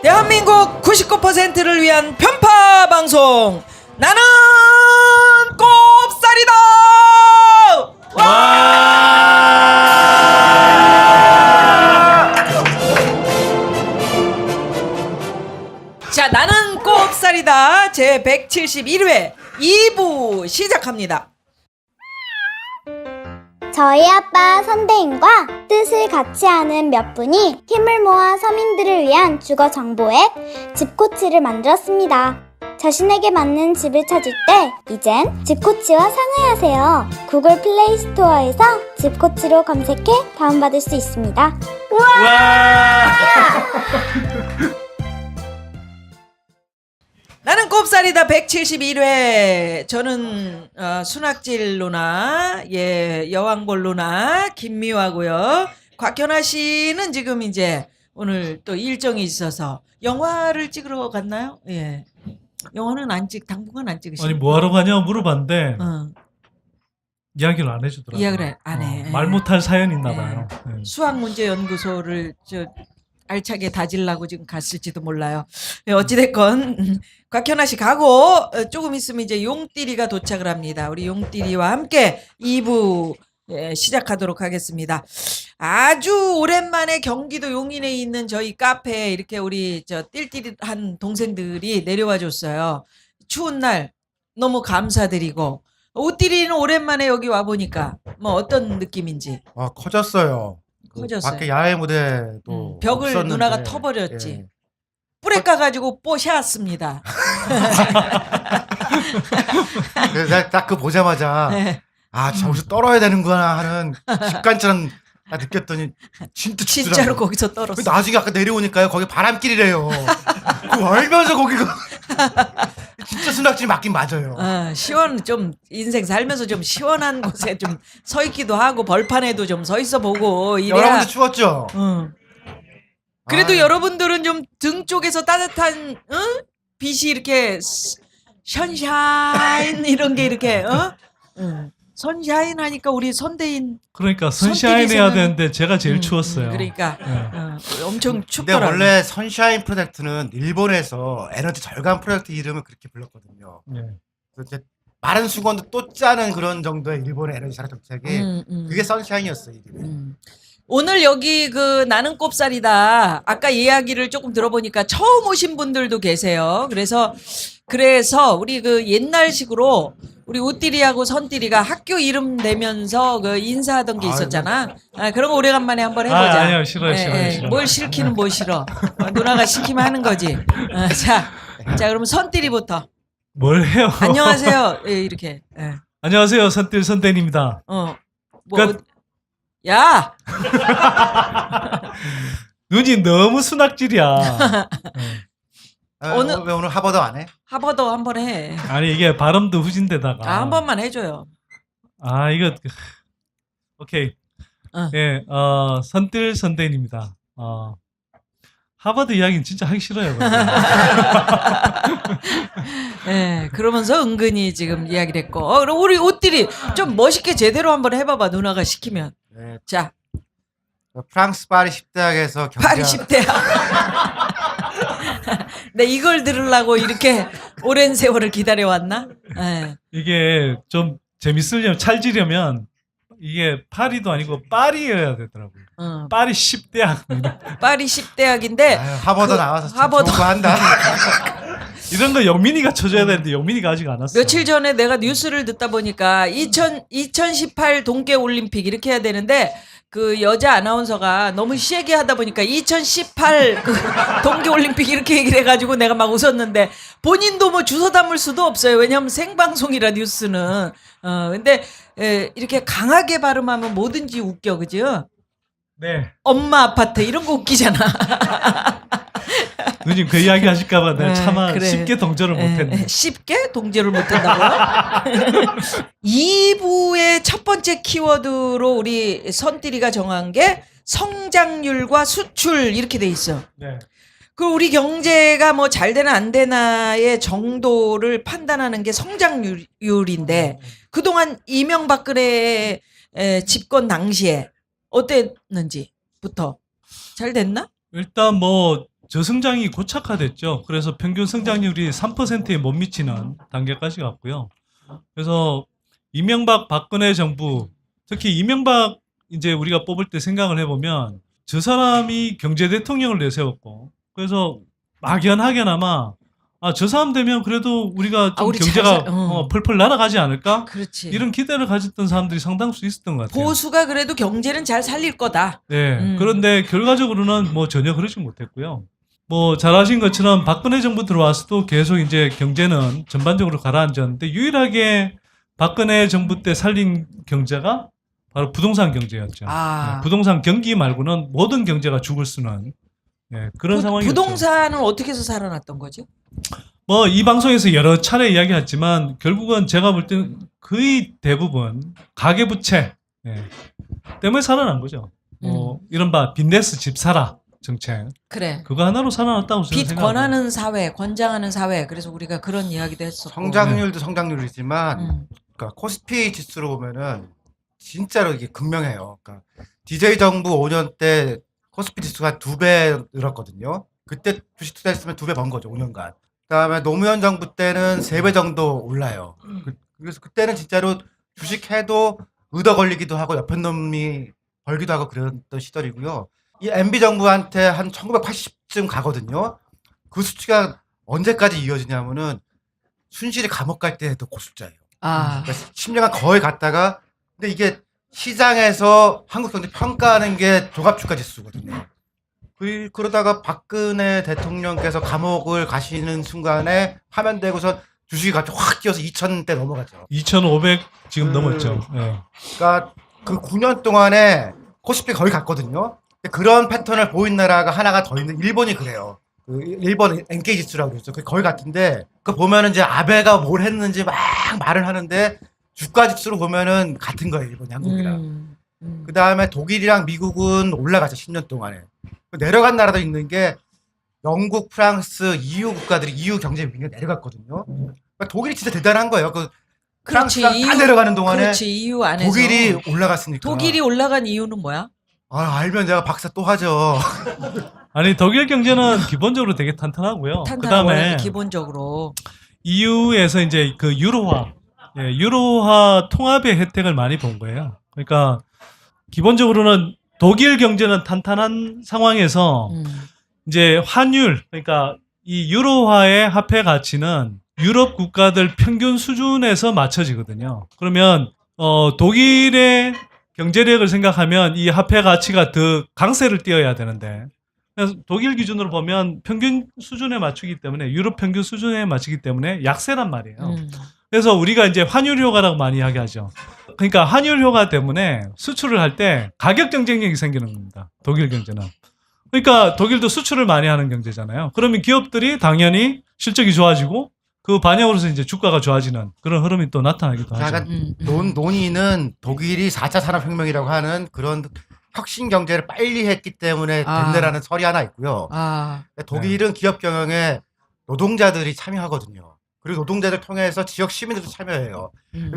대한민국 99%를 위한 편파 방송 나는 꼽살이다. 자, 나는 꼽살이다 제 171회 2부 시작합니다. 저희 아빠 선대인과 뜻을 같이 하는 몇 분이 힘을 모아 서민들을 위한 주거 정보 앱 집코치를 만들었습니다. 자신에게 맞는 집을 찾을 때 이젠 집코치와 상의하세요. 구글 플레이 스토어에서 집코치로 검색해 다운받을 수 있습니다. 나는 꼽살이다 171회. 저는 순학질 누나, 여왕볼 누나 김미화고요. 곽현아 씨는 지금 이제 오늘 또 일정이 있어서 영화를 찍으러 갔나요? 예. 영화는 당분간 안 찍으시고. 아니 뭐하러 가냐 물어봤는데 어. 이야기를 안 해주더라고요. 이야기를 안 해. 말 못할 사연이 있나 봐요. 네. 수학문제연구소를 알차게 다지려고 지금 갔을지도 몰라요. 어찌됐건 곽현아 씨 가고 조금 있으면 이제 용띠리가 도착을 합니다. 우리 용띠리와 함께 2부 시작하도록 하겠습니다. 아주 오랜만에 경기도 용인에 있는 저희 카페에 이렇게 우리 띨띨한 동생들이 내려와 줬어요. 추운 날 너무 감사드리고 오띠리는 오랜만에 여기 와 보니까 뭐 어떤 느낌인지. 커졌어요. 커졌어요. 밖에 야외 무대도 벽을 없었는데, 누나가 터버렸지. 예. 뿔에 까가지고 뽀샤왔습니다. 그래서 딱 그 보자마자 네. 저기서 떨어야 되는구나 하는 직관처럼 딱 느꼈더니 진짜 진짜로 춥더라고요. 거기서 떨었어. 나중에 아까 내려오니까요, 거기 바람길이래요. 그거 알면서 거기가 진짜 순학질 맞긴 맞아요. 좀 인생 살면서 좀 시원한 곳에 좀 서 있기도 하고 벌판에도 좀 서 있어 보고 이래야. 여러분도 추웠죠? 그래도 아유. 여러분들은 좀 등 쪽에서 따뜻한 빛이 이렇게 선샤인 이런 게 이렇게 선샤인 하니까 우리 선대인 그러니까 선샤인 해야 선택에서는- 되는데 제가 제일 추웠어요. 그러니까 엄청 근데 춥더라고요. 원래 선샤인 프로젝트는 일본에서 에너지 절감 프로젝트 이름을 그렇게 불렀거든요. 네. 그래서 이제 마른 수건도 또 짜는 그런 정도의 일본의 에너지 절감 정책이 그게 선샤인이었어요. 이름이. 오늘 여기 나는 꼽살이다. 아까 이야기를 조금 들어보니까 처음 오신 분들도 계세요. 그래서 우리 옛날식으로 우리 우띠리하고 선띠리가 학교 이름 내면서 인사하던 게 있었잖아. 그런 거 오래간만에 한번 해보자. 아니요, 싫어요, 싫어요. 뭘 싫기는 뭐 싫어. 누나가 시키면 하는 거지. 자, 그러면 선띠리부터. 뭘 해요? 안녕하세요. 이렇게. 안녕하세요, 선대입니다. 뭐, 야! 눈이 너무 순학질이야. 오늘- 왜 오늘 하버드 안 해? 하버더 한번 해. 아니 이게 발음도 후진데다가. 한 번만 해줘요. 이거 오케이. 어. 예, 선대입니다. 하버드 이야기는 진짜 하기 싫어요. 그러면서 은근히 지금 이야기를 했고. 그럼 우리 옷들이 좀 멋있게 제대로 한번 해봐봐. 누나가 시키면. 네, 자, 프랑스 파리 10대학에서 파리 10대야. 네, 이걸 들으려고 이렇게 오랜 세월을 기다려왔나? 이게 좀 재밌으려면 찰지려면 이게 파리도 아니고 파리여야 되더라고요. 파리 10대학. 파리 10대학인데 하버드 나와서 참 하버드. 좋은 거 한다. 이런 거 영민이가 쳐줘야 되는데 영민이가 아직 안 왔어. 며칠 전에 내가 뉴스를 듣다 보니까 2018 동계올림픽 이렇게 해야 되는데 그 여자 아나운서가 너무 시에게 하다 보니까 2018 동계올림픽 이렇게 얘기를 해가지고 내가 막 웃었는데 본인도 뭐 주워 담을 수도 없어요. 왜냐하면 생방송이라 뉴스는. 근데 이렇게 강하게 발음하면 뭐든지 웃겨, 그죠? 네. 엄마 아파트 이런 거 웃기잖아. 누님 그 이야기 하실까봐 내가 차마 그래. 쉽게 동조를 못했네. 쉽게 동제를 못한다고요? 2부의 첫 번째 키워드로 우리 선띠리가 정한 게 성장률과 수출 이렇게 돼 있어. 네. 그 우리 경제가 뭐 잘 되나 안 되나의 정도를 판단하는 게 성장률인데 그동안 이명박근혜 집권 당시에 어땠는지부터 잘 됐나? 일단 뭐 저성장이 고착화됐죠. 그래서 평균 성장률이 3%에 못 미치는 단계까지 갔고요. 그래서 이명박 박근혜 정부, 특히 이명박 이제 우리가 뽑을 때 생각을 해보면 저 사람이 경제 대통령을 내세웠고, 그래서 막연하게나마 저 사람 되면 그래도 우리가 좀 우리 경제가 잘 펄펄 날아가지 않을까? 그렇지. 이런 기대를 가졌던 사람들이 상당수 있었던 것 같아요. 보수가 그래도 경제는 잘 살릴 거다. 네. 그런데 결과적으로는 뭐 전혀 그러지 못했고요. 뭐 잘하신 것처럼 박근혜 정부 들어와서도 계속 이제 경제는 전반적으로 가라앉았는데 유일하게 박근혜 정부 때 살린 경제가 바로 부동산 경제였죠. 네, 부동산 경기 말고는 모든 경제가 죽을 수는 그런 상황이었죠. 부동산은 어떻게 해서 살아났던 거지? 뭐 이 방송에서 여러 차례 이야기했지만 결국은 제가 볼 때는 거의 대부분 가계부채 때문에 살아난 거죠. 이른바 빚내서 집 사라 정책. 그래. 그거 하나로 살아났다고 저는 빚 생각합니다. 권하는 사회, 권장하는 사회. 그래서 우리가 그런 이야기도 했었고. 성장률도 성장률이지만 음. 그러니까 코스피 지수로 보면은 진짜로 이게 극명해요. 그러니까 DJ 정부 5년 때 코스피 지수가 2배 늘었거든요. 그때 주식 투자했으면 2배 번 거죠, 5년간. 그다음에 노무현 정부 때는 3배 정도 올라요. 그래서 그때는 진짜로 주식해도 의도 걸리기도 하고 옆에 놈이 벌기도 하고 그랬던 시절이고요. 이 MB 정부한테 한 1980쯤 가거든요. 그 수치가 언제까지 이어지냐면은 순실이 감옥 갈 때도 고수자예요. 그러니까 10년간 거의 갔다가 근데 이게 시장에서 한국 경제 평가하는 게 종합주가 지수거든요. 그러다가 박근혜 대통령께서 감옥을 가시는 순간에 화면 대고서 주식이 갑자기 확 뛰어서 2,000대 넘어가죠. 2,500 지금 넘었죠. 그러니까 그 9년 동안에 코스피 거의 갔거든요. 근데 그런 패턴을 보인 나라가 하나가 더 있는 일본이 그래요. 그 일본 엔케이 지수라고 그러죠. 그게 거의 같은데 그 보면은 이제 아베가 뭘 했는지 막 말을 하는데 주가 지수로 보면은 같은 거예요. 일본이 한국이랑. 그 다음에 독일이랑 미국은 올라가죠. 10년 동안에. 내려간 나라도 있는 게 영국, 프랑스, EU 국가들이 EU 경제 위기가 내려갔거든요. 그러니까 독일이 진짜 대단한 거예요. 그 프랑스랑 다 내려가는 동안에 그렇지, EU 안에서. 독일이 올라갔으니까. 독일이 올라간 이유는 뭐야? 알면 내가 박사 또 하죠. 아니 독일 경제는 기본적으로 되게 탄탄하고요. 탄탄하고 기본적으로 EU에서 이제 그 유로화 통합의 혜택을 많이 본 거예요. 그러니까 기본적으로는 독일 경제는 탄탄한 상황에서 이제 환율, 그러니까 이 유로화의 화폐 가치는 유럽 국가들 평균 수준에서 맞춰지거든요. 그러면 독일의 경제력을 생각하면 이 화폐 가치가 더 강세를 띄어야 되는데, 그래서 독일 기준으로 보면 평균 수준에 맞추기 때문에, 유럽 평균 수준에 맞추기 때문에 약세란 말이에요. 그래서 우리가 이제 환율 효과라고 많이 이야기하죠. 그러니까 환율 효과 때문에 수출을 할 때 가격 경쟁력이 생기는 겁니다. 독일 경제는. 그러니까 독일도 수출을 많이 하는 경제잖아요. 그러면 기업들이 당연히 실적이 좋아지고 그 반영으로서 이제 주가가 좋아지는 그런 흐름이 또 나타나기도 하죠. 약간 논의는 독일이 4차 산업혁명이라고 하는 그런 혁신 경제를 빨리 했기 때문에 된다라는 설이 하나 있고요. 독일은 기업 경영에 노동자들이 참여하거든요. 그리고 노동자들 통해서 지역 시민들도 참여해요.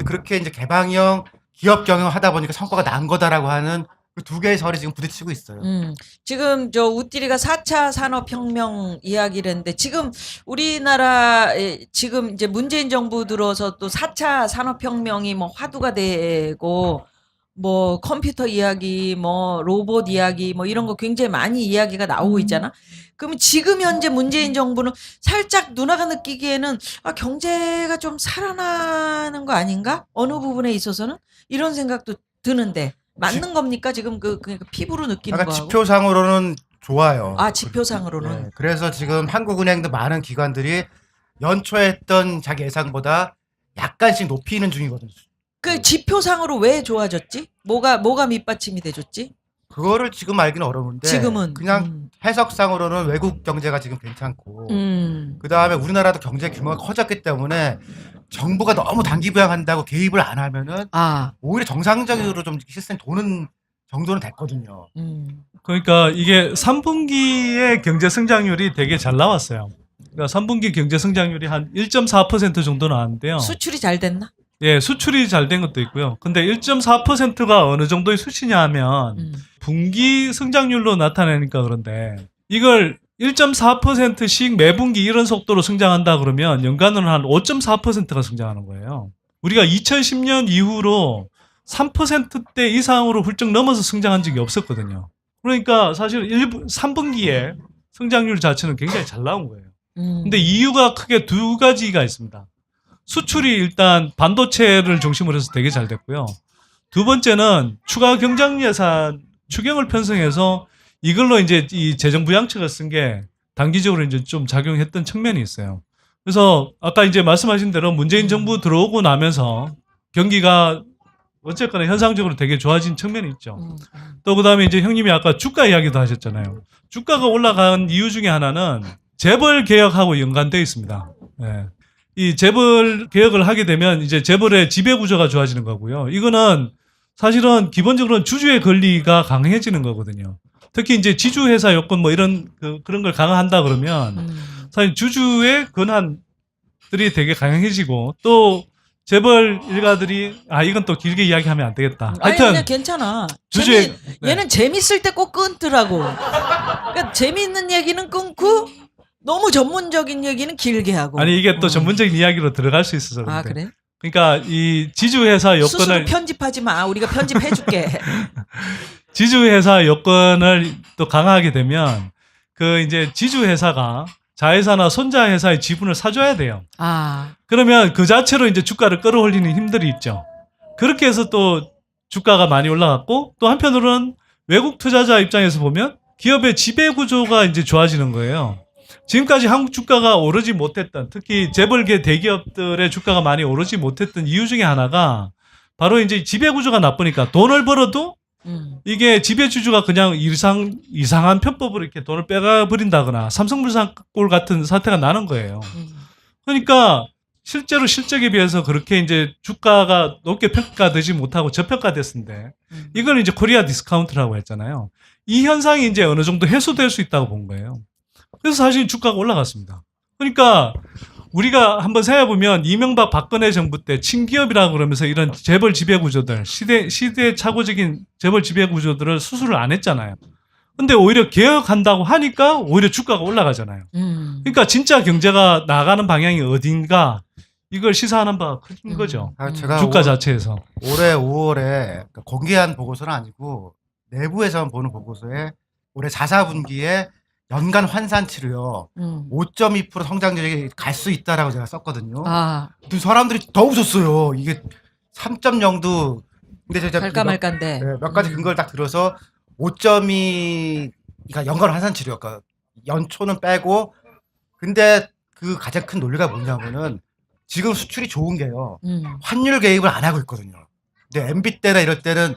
그렇게 이제 개방형 기업 경영을 하다 보니까 성과가 난 거다라고 하는 그 두 개의 설이 지금 부딪히고 있어요. 지금 저 우띠리가 4차 산업혁명 이야기를 했는데 지금 우리나라에 지금 이제 문재인 정부 들어서 또 4차 산업혁명이 뭐 화두가 되고 뭐 컴퓨터 이야기, 뭐 로봇 이야기, 뭐 이런 거 굉장히 많이 이야기가 나오고 있잖아. 그러면 지금 현재 문재인 정부는 살짝 누나가 느끼기에는 경제가 좀 살아나는 거 아닌가? 어느 부분에 있어서는 이런 생각도 드는데 맞는 겁니까? 지금 그러니까 피부로 느끼는 약간 거하고. 지표상으로는 좋아요. 지표상으로는. 네, 그래서 지금 한국은행도 많은 기관들이 연초에 했던 자기 예상보다 약간씩 높이는 중이거든요. 그 지표상으로 왜 좋아졌지? 뭐가 밑받침이 돼줬지? 그거를 지금 알기는 어려운데 지금은 그냥 해석상으로는 외국 경제가 지금 괜찮고 그 다음에 우리나라도 경제 규모가 커졌기 때문에 정부가 너무 단기부양한다고 개입을 안 하면은 오히려 정상적으로 좀 시스템 도는 정도는 됐거든요. 그러니까 이게 3분기의 경제 성장률이 되게 잘 나왔어요. 그러니까 3분기 경제 성장률이 한 1.4% 정도 나왔는데요. 수출이 잘 됐나? 예, 수출이 잘 된 것도 있고요. 근데 1.4%가 어느 정도의 수치냐 하면 분기 성장률로 나타내니까 그런데 이걸 1.4%씩 매분기 이런 속도로 성장한다 그러면 연간으로 한 5.4%가 성장하는 거예요. 우리가 2010년 이후로 3%대 이상으로 훌쩍 넘어서 성장한 적이 없었거든요. 그러니까 사실 3분기에 성장률 자체는 굉장히 잘 나온 거예요. 근데 이유가 크게 두 가지가 있습니다. 수출이 일단 반도체를 중심으로 해서 되게 잘 됐고요. 두 번째는 추가 경정 예산 추경을 편성해서 이걸로 이제 이 재정 부양책을 쓴 게 단기적으로 이제 좀 작용했던 측면이 있어요. 그래서 아까 이제 말씀하신 대로 문재인 정부 들어오고 나면서 경기가 어쨌거나 현상적으로 되게 좋아진 측면이 있죠. 또 그다음에 이제 형님이 아까 주가 이야기도 하셨잖아요. 주가가 올라간 이유 중에 하나는 재벌 개혁하고 연관되어 있습니다. 예. 이 재벌 개혁을 하게 되면 이제 재벌의 지배 구조가 좋아지는 거고요. 이거는 사실은 기본적으로는 주주의 권리가 강해지는 거거든요. 특히 이제 지주회사 요건 뭐 이런 그런 걸 강화한다 그러면 사실 주주의 권한들이 되게 강해지고 또 재벌 일가들이 이건 또 길게 이야기하면 안 되겠다. 아니 하여튼 그냥 괜찮아. 주주의 얘는 재밌을 때 꼭 끊더라고. 그러니까 재밌는 얘기는 끊고 너무 전문적인 얘기는 길게 하고. 아니 이게 또 전문적인 이야기로 들어갈 수 있어서 그런데. 아 그래? 그러니까 이 지주회사 스스로 요건을 편집하지 마. 우리가 편집해줄게. 지주회사 요건을 또 강화하게 되면 그 이제 지주회사가 자회사나 손자회사의 지분을 사줘야 돼요. 아, 그러면 그 자체로 이제 주가를 끌어올리는 힘들이 있죠. 그렇게 해서 또 주가가 많이 올라갔고 또 한편으로는 외국 투자자 입장에서 보면 기업의 지배 구조가 이제 좋아지는 거예요. 지금까지 한국 주가가 오르지 못했던 특히 재벌계 대기업들의 주가가 많이 오르지 못했던 이유 중에 하나가 바로 이제 지배 구조가 나쁘니까 돈을 벌어도 이게 지배주주가 그냥 이상한 편법으로 이렇게 돈을 빼가 버린다거나 삼성물산골 같은 사태가 나는 거예요. 그러니까 실제로 실적에 비해서 그렇게 이제 주가가 높게 평가되지 못하고 저평가됐는데 이걸 이제 코리아 디스카운트라고 했잖아요. 이 현상이 이제 어느 정도 해소될 수 있다고 본 거예요. 그래서 사실 주가가 올라갔습니다. 그러니까 우리가 한번 생각해보면 이명박 박근혜 정부 때 친기업이라고 그러면서 이런 재벌 지배구조들 시대착오적인 재벌 지배구조들을 수술을 안 했잖아요. 근데 오히려 개혁한다고 하니까 오히려 주가가 올라가잖아요. 그러니까 진짜 경제가 나가는 방향이 어딘가 이걸 시사하는 바가 큰 거죠. 제가 주가 자체에서. 올해 5월에 공개한 보고서는 아니고 내부에서만 보는 보고서에 올해 4분기에 연간 환산치로요 5.2% 성장률이 갈 수 있다라고 제가 썼거든요. 아, 그 사람들이 더 웃었어요. 이게 3.0도 근데 제가 갈까 말까인데. 몇 가지 근거를 딱 들어서 5.2가 연간 환산치료였까 연초는 빼고 근데 그 가장 큰 논리가 뭐냐면은 지금 수출이 좋은 게요. 환율 개입을 안 하고 있거든요. 근데 MB 때나 이럴 때는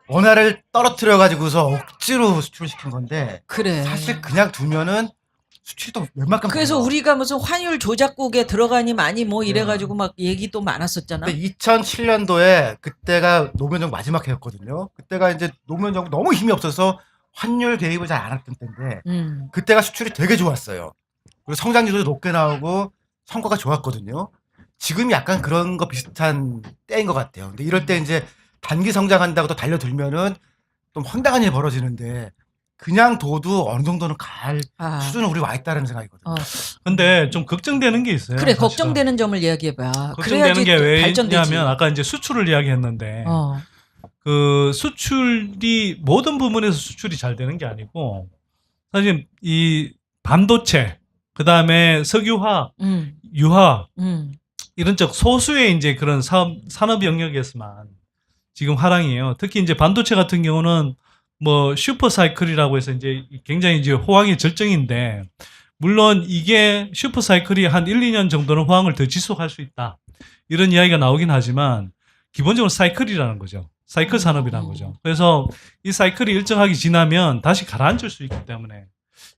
원화를 떨어뜨려 가지고서 억지로 수출을 시킨 건데 그래. 사실 그냥 두면은 수출이 또 웬만큼 그래서 돼요. 우리가 무슨 환율 조작국에 들어가니 많이 뭐 이래가지고 막 얘기도 많았었잖아. 근데 2007년도에 그때가 노무현 정부 마지막 해였거든요. 그때가 이제 노무현 정부 너무 힘이 없어서 환율 개입을 잘 안 했던 때인데 그때가 수출이 되게 좋았어요. 그리고 성장률도 높게 나오고 성과가 좋았거든요. 지금이 약간 그런 거 비슷한 때인 것 같아요. 근데 이럴 때 이제 단기 성장한다고 또 달려들면은 좀 황당한 일이 벌어지는데 그냥 둬도 어느 정도는 갈 수준은 우리 와 있다는 생각이거든요. 근데 좀 걱정되는 게 있어요. 그래 사실은. 걱정되는 점을 이야기해봐. 걱정되는 게 발전되지. 왜냐면 아까 이제 수출을 이야기했는데 그 수출이 모든 부분에서 수출이 잘 되는 게 아니고 사실 이 반도체 그다음에 석유화학, 유화학 이런 쪽 소수의 이제 그런 산업 영역에서만 지금 하락이에요. 특히 이제 반도체 같은 경우는 뭐 슈퍼 사이클이라고 해서 이제 굉장히 이제 호황의 절정인데 물론 이게 슈퍼 사이클이 한 1, 2년 정도는 호황을 더 지속할 수 있다. 이런 이야기가 나오긴 하지만 기본적으로 사이클이라는 거죠. 사이클 산업이라는 거죠. 그래서 이 사이클이 일정하게 지나면 다시 가라앉을 수 있기 때문에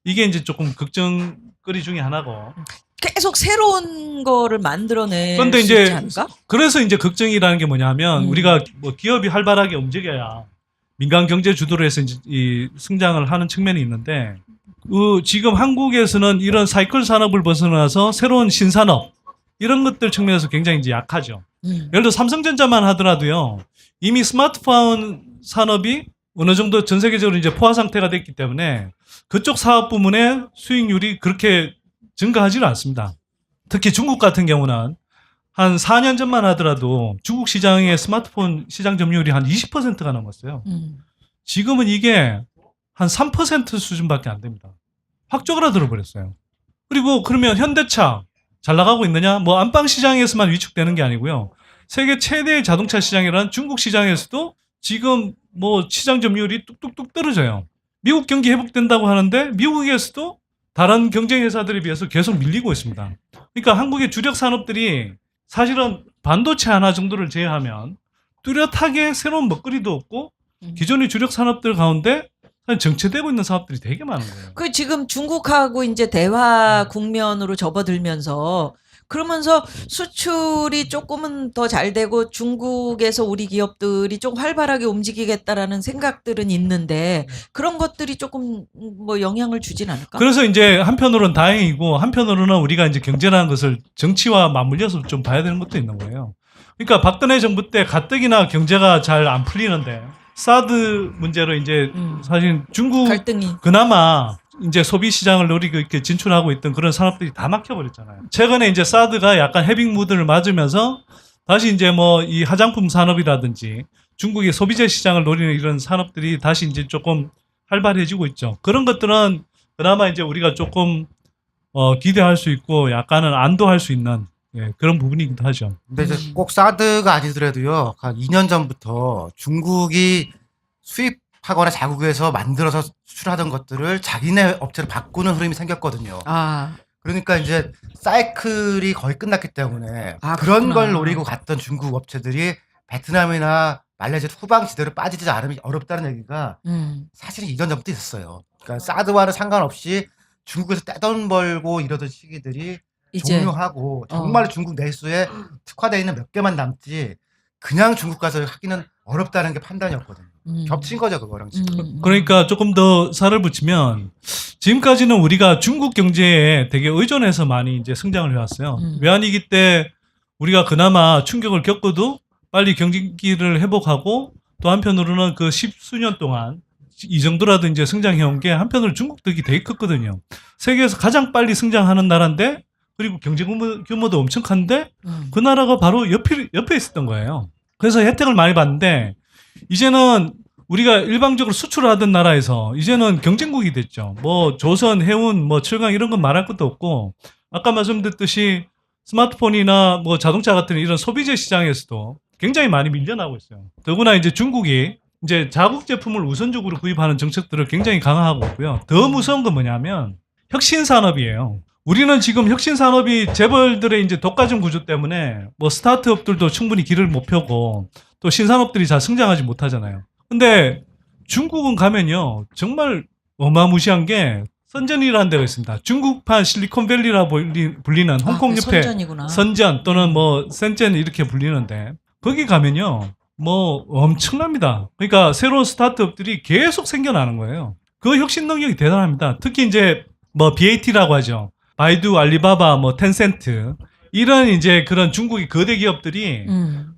이게 이제 조금 걱정거리 중에 하나고. 계속 새로운 거를 만들어낼 그런데 수 이제 있지 않을까? 그래서 이제 걱정이라는 게 뭐냐면 우리가 뭐 기업이 활발하게 움직여야 민간 경제 주도로 해서 이제 이 성장을 하는 측면이 있는데 지금 한국에서는 이런 사이클 산업을 벗어나서 새로운 신산업 이런 것들 측면에서 굉장히 이제 약하죠. 예를 들어 삼성전자만 하더라도요. 이미 스마트폰 산업이 어느 정도 전 세계적으로 이제 포화 상태가 됐기 때문에 그쪽 사업 부문의 수익률이 그렇게 증가하지는 않습니다. 특히 중국 같은 경우는 한 4년 전만 하더라도 중국 시장의 스마트폰 시장 점유율이 한 20%가 넘었어요. 지금은 이게 한 3% 수준밖에 안 됩니다. 확 쪼그라들어 버렸어요. 그리고 그러면 현대차 잘 나가고 있느냐? 뭐 안방 시장에서만 위축되는 게 아니고요. 세계 최대의 자동차 시장이라는 중국 시장에서도 지금 뭐 시장 점유율이 뚝뚝뚝 떨어져요. 미국 경기 회복된다고 하는데 미국에서도 다른 경쟁 회사들에 비해서 계속 밀리고 있습니다. 그러니까 한국의 주력 산업들이 사실은 반도체 하나 정도를 제외하면 뚜렷하게 새로운 먹거리도 없고 기존의 주력 산업들 가운데 정체되고 있는 사업들이 되게 많은 거예요. 그 지금 중국하고 이제 대화 국면으로 접어들면서 그러면서 수출이 조금은 더 잘 되고 중국에서 우리 기업들이 좀 활발하게 움직이겠다라는 생각들은 있는데 그런 것들이 조금 뭐 영향을 주진 않을까? 그래서 이제 한편으로는 다행이고 한편으로는 우리가 이제 경제라는 것을 정치와 맞물려서 좀 봐야 되는 것도 있는 거예요. 그러니까 박근혜 정부 때 가뜩이나 경제가 잘 안 풀리는데 사드 문제로 이제 사실 중국 갈등이 그나마 이제 소비 시장을 노리고 이렇게 진출하고 있던 그런 산업들이 다 막혀버렸잖아요. 최근에 이제 사드가 약간 해빙 무드를 맞으면서 다시 이제 뭐 이 화장품 산업이라든지 중국의 소비재 시장을 노리는 이런 산업들이 다시 이제 조금 활발해지고 있죠. 그런 것들은 그나마 이제 우리가 조금 기대할 수 있고 약간은 안도할 수 있는 그런 부분이기도 하죠. 근데 이제 꼭 사드가 아니더라도요. 한 2년 전부터 중국이 수입하거나 자국에서 만들어서 수출하던 것들을 자기네 업체로 바꾸는 흐름이 생겼거든요. 아 그러니까 이제 사이클이 거의 끝났기 때문에 아, 그런 그렇구나. 걸 노리고 갔던 중국 업체들이 베트남이나 말레이시아 후방 지대로 빠지지 않으면 어렵다는 얘기가 사실은 2년 전부터 있었어요. 그러니까 사드와는 상관없이 중국에서 떼돈 벌고 이러던 시기들이 이제 종료하고 정말 중국 내수에 특화되어 있는 몇 개만 남지 그냥 중국 가서 하기는 어렵다는 게 판단이었거든요. 겹친 거죠 그거랑 지금. 그러니까 조금 더 살을 붙이면 지금까지는 우리가 중국 경제에 되게 의존해서 많이 이제 성장을 해왔어요. 외환위기 때 우리가 그나마 충격을 겪어도 빨리 경기를 회복하고 또 한편으로는 그 십수년 동안 이 정도라도 이제 성장해온 게 한편으로 중국 덕이 되게 컸거든요. 세계에서 가장 빨리 성장하는 나라인데 그리고 경제 규모도 엄청 큰데 그 나라가 바로 옆에 있었던 거예요. 그래서 혜택을 많이 봤는데 이제는 우리가 일방적으로 수출을 하던 나라에서 이제는 경쟁국이 됐죠. 뭐 조선, 해운, 뭐 철강 이런 건 말할 것도 없고 아까 말씀드렸듯이 스마트폰이나 뭐 자동차 같은 이런 소비재 시장에서도 굉장히 많이 밀려나고 있어요. 더구나 이제 중국이 이제 자국 제품을 우선적으로 구입하는 정책들을 굉장히 강화하고 있고요. 더 무서운 건 뭐냐면 혁신 산업이에요. 우리는 지금 혁신 산업이 재벌들의 이제 독과점 구조 때문에 뭐 스타트업들도 충분히 길을 못 펴고 또 신산업들이 잘 성장하지 못하잖아요. 근데 중국은 가면요 정말 어마무시한 게 선전이라는 데가 있습니다. 중국판 실리콘밸리라 불리는 홍콩 그 옆에 선전이구나. 선전 또는 뭐 센젠 이렇게 불리는데 거기 가면요 뭐 엄청납니다. 그러니까 새로운 스타트업들이 계속 생겨나는 거예요. 그 혁신 능력이 대단합니다. 특히 이제 뭐 BAT라고 하죠. 바이두, 알리바바, 뭐 텐센트 이런 이제 그런 중국의 거대 기업들이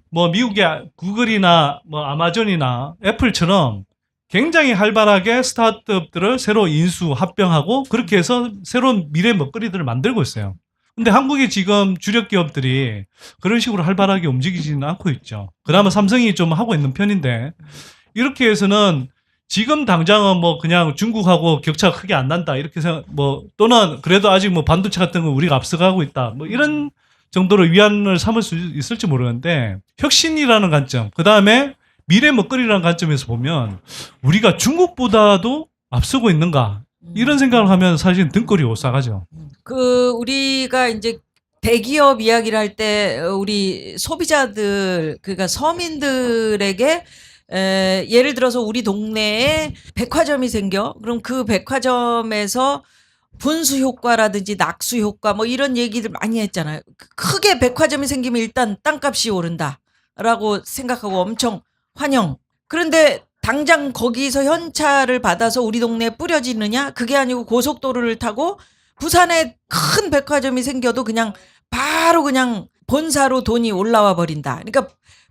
뭐 미국의 구글이나 뭐 아마존이나 애플처럼 굉장히 활발하게 스타트업들을 새로 인수, 합병하고 그렇게 해서 새로운 미래 먹거리들을 만들고 있어요. 근데 한국의 지금 주력 기업들이 그런 식으로 활발하게 움직이지는 않고 있죠. 그나마 삼성이 좀 하고 있는 편인데 이렇게 해서는 지금 당장은 뭐 그냥 중국하고 격차가 크게 안 난다 이렇게 생각 뭐 또는 그래도 아직 뭐 반도체 같은 거 우리가 앞서가고 있다 뭐 이런 정도로 위안을 삼을 수 있을지 모르는데 혁신이라는 관점 그 다음에 미래 먹거리라는 관점에서 보면 우리가 중국보다도 앞서고 있는가 이런 생각을 하면 사실 등골이 오싹하죠. 그 우리가 이제 대기업 이야기를 할 때 우리 소비자들 그러니까 서민들에게 예를 들어서 우리 동네에 백화점이 생겨 그럼 그 백화점에서 분수 효과라든지 낙수 효과 뭐 이런 얘기들 많이 했잖아요. 크게 백화점이 생기면 일단 땅값이 오른다라고 생각하고 엄청 환영. 그런데 당장 거기서 현찰을 받아서 우리 동네에 뿌려지느냐? 그게 아니고 고속도로를 타고 부산에 큰 백화점이 생겨도 그냥 바로 그냥 본사로 돈이 올라와 버린다. 그러니까